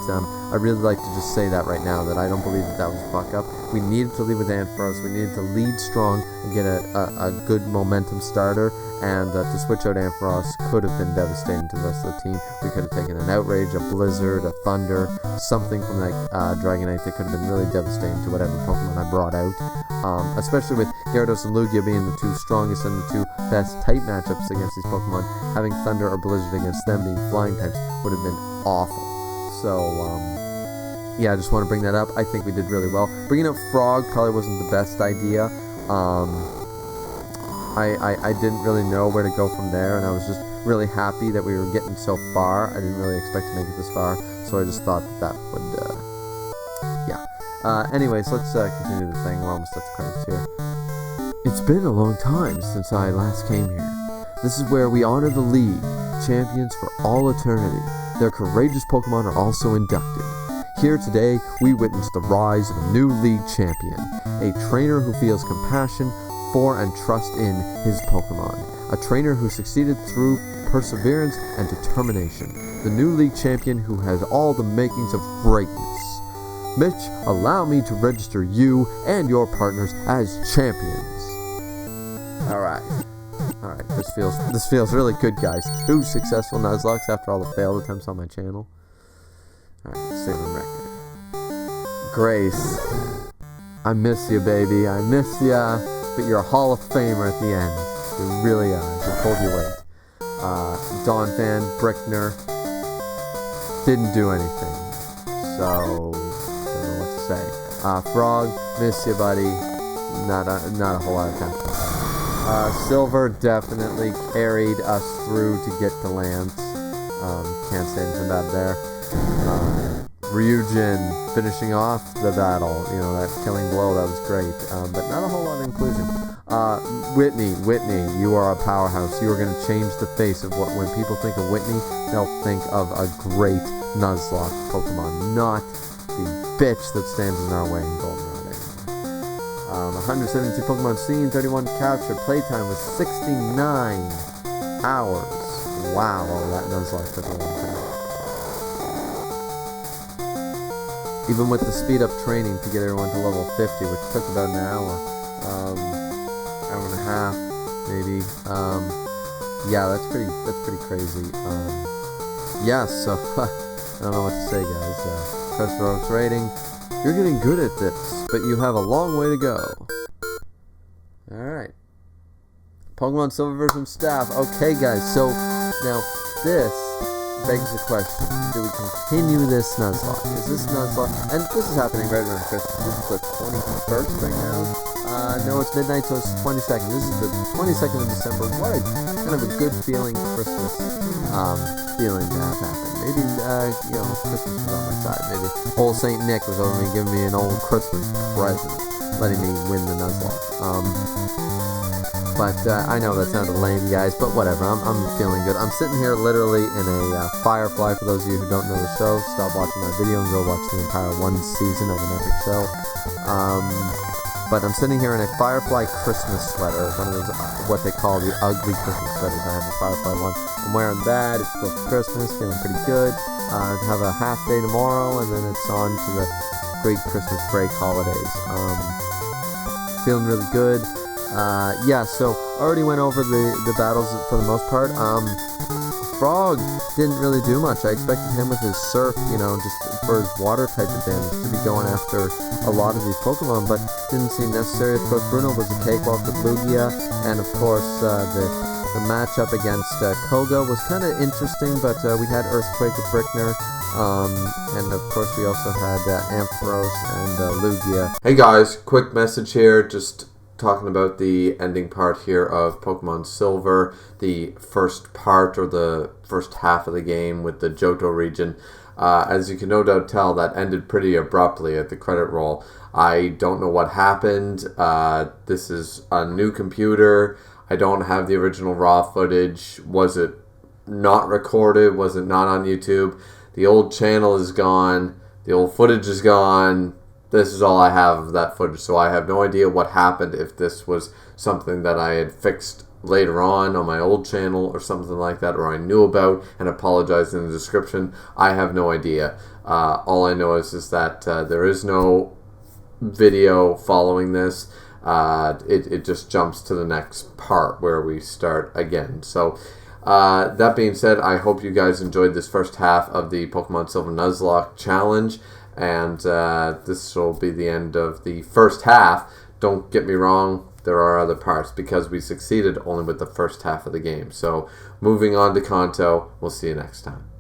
I really like to just say that right now, that I don't believe that was a fuck up. We needed to lead with Ampharos, we needed to lead strong and get a good momentum starter, and to switch out Ampharos could have been devastating to the rest of the team. We could have taken an Outrage, a Blizzard, a Thunder, something from that Dragonite that could have been really devastating to whatever Pokemon I brought out, especially with Gyarados and Lugia being the 2 strongest and the 2 best type matchups against these Pokemon. Having Thunder or Blizzard against them being flying types would have been awful. So, yeah, I just want to bring that up. I think we did really well. Bringing up Frog probably wasn't the best idea. I didn't really know where to go from there, and I was just really happy that we were getting so far. I didn't really expect to make it this far, so I just thought that would, yeah. Anyways, let's continue the thing. We're almost at the credits here. It's been a long time since I last came here. This is where we honor the League, champions for all eternity. Their courageous Pokemon are also inducted. Here today, we witness the rise of a new League champion, a trainer who feels compassion for and trust in his Pokemon, a trainer who succeeded through perseverance and determination, the new League champion who has all the makings of greatness. Mitch, allow me to register you and your partners as champions. Alright, this feels really good, guys. 2 successful Nuzlockes after all the failed attempts on my channel. Alright, save the record. Grace, I miss you, baby. I miss ya, but you're a Hall of Famer at the end. You really are. You pulled your weight. Donphan, Brickner, didn't do anything. So, don't know what to say. Frog, miss you, buddy. Not a whole lot of time. Silver definitely carried us through to get to Lance. Can't say anything bad there. Ryujin finishing off the battle. That killing blow, that was great. But not a whole lot of inclusion. Whitney, you are a powerhouse. You are going to change the face of when people think of Whitney, they'll think of a great Nuzlocke Pokemon, not the bitch that stands in our way in Goldenrod. 172 Pokemon seen, 31 captured. Playtime was 69 hours. Wow, that Nuzlocke took a long time. Even with the speed up training to get everyone to level 50, which took about an hour and a half, maybe. Yeah, that's pretty crazy. Yeah, so I don't know what to say, guys. Professor Oak's rating. You're getting good at this, but you have a long way to go. Alright. Pokemon Silver version staff. Okay, guys, so now this begs the question. Do we continue this Nuzlocke? Is this Nuzlocke? And this is happening right around Christmas. This is the 21st right now. No, it's midnight, so it's the 22nd. This is the 22nd of December. What a kind of a good feeling Christmas feeling to have happened. Maybe, Christmas was on my side. Maybe old St. Nick was over me giving me an old Christmas present, letting me win the Nuzlocke. But I know that sounded lame, guys, but whatever. I'm feeling good. I'm sitting here literally in a Firefly. For those of you who don't know the show, stop watching my video and go watch the entire one season of an epic show. But I'm sitting here in a Firefly Christmas sweater, one of those, what they call the ugly Christmas sweaters. I have a Firefly one. I'm wearing that. It's for Christmas, feeling pretty good. I have a half day tomorrow, and then it's on to the great Christmas break holidays. Feeling really good. So already went over the battles for the most part. Frog didn't really do much. I expected him with his surf, just for his water type advantage to be going after a lot of these Pokemon, but didn't seem necessary. Of course, Bruno was a cakewalk with Lugia, and of course, the matchup against Koga was kind of interesting, but we had Earthquake with Brickner, and of course we also had Ampharos and Lugia. Hey guys, quick message here, just talking about the ending part here of Pokemon Silver, the first part or the first half of the game with the Johto region. As you can no doubt tell, that ended pretty abruptly at the credit roll. I don't know what happened. This is a new computer. I don't have the original raw footage. Was it not recorded? Was it not on YouTube? The old channel is gone. The old footage is gone. This is all I have of that footage, so I have no idea what happened, if this was something that I had fixed later on my old channel or something like that, or I knew about and apologized in the description. I have no idea. All I know is that there is no video following this. It just jumps to the next part where we start again. So that being said, I hope you guys enjoyed this first half of the Pokemon Silver Nuzlocke challenge. And this will be the end of the first half. Don't get me wrong, there are other parts, because we succeeded only with the first half of the game. So moving on to Kanto, we'll see you next time.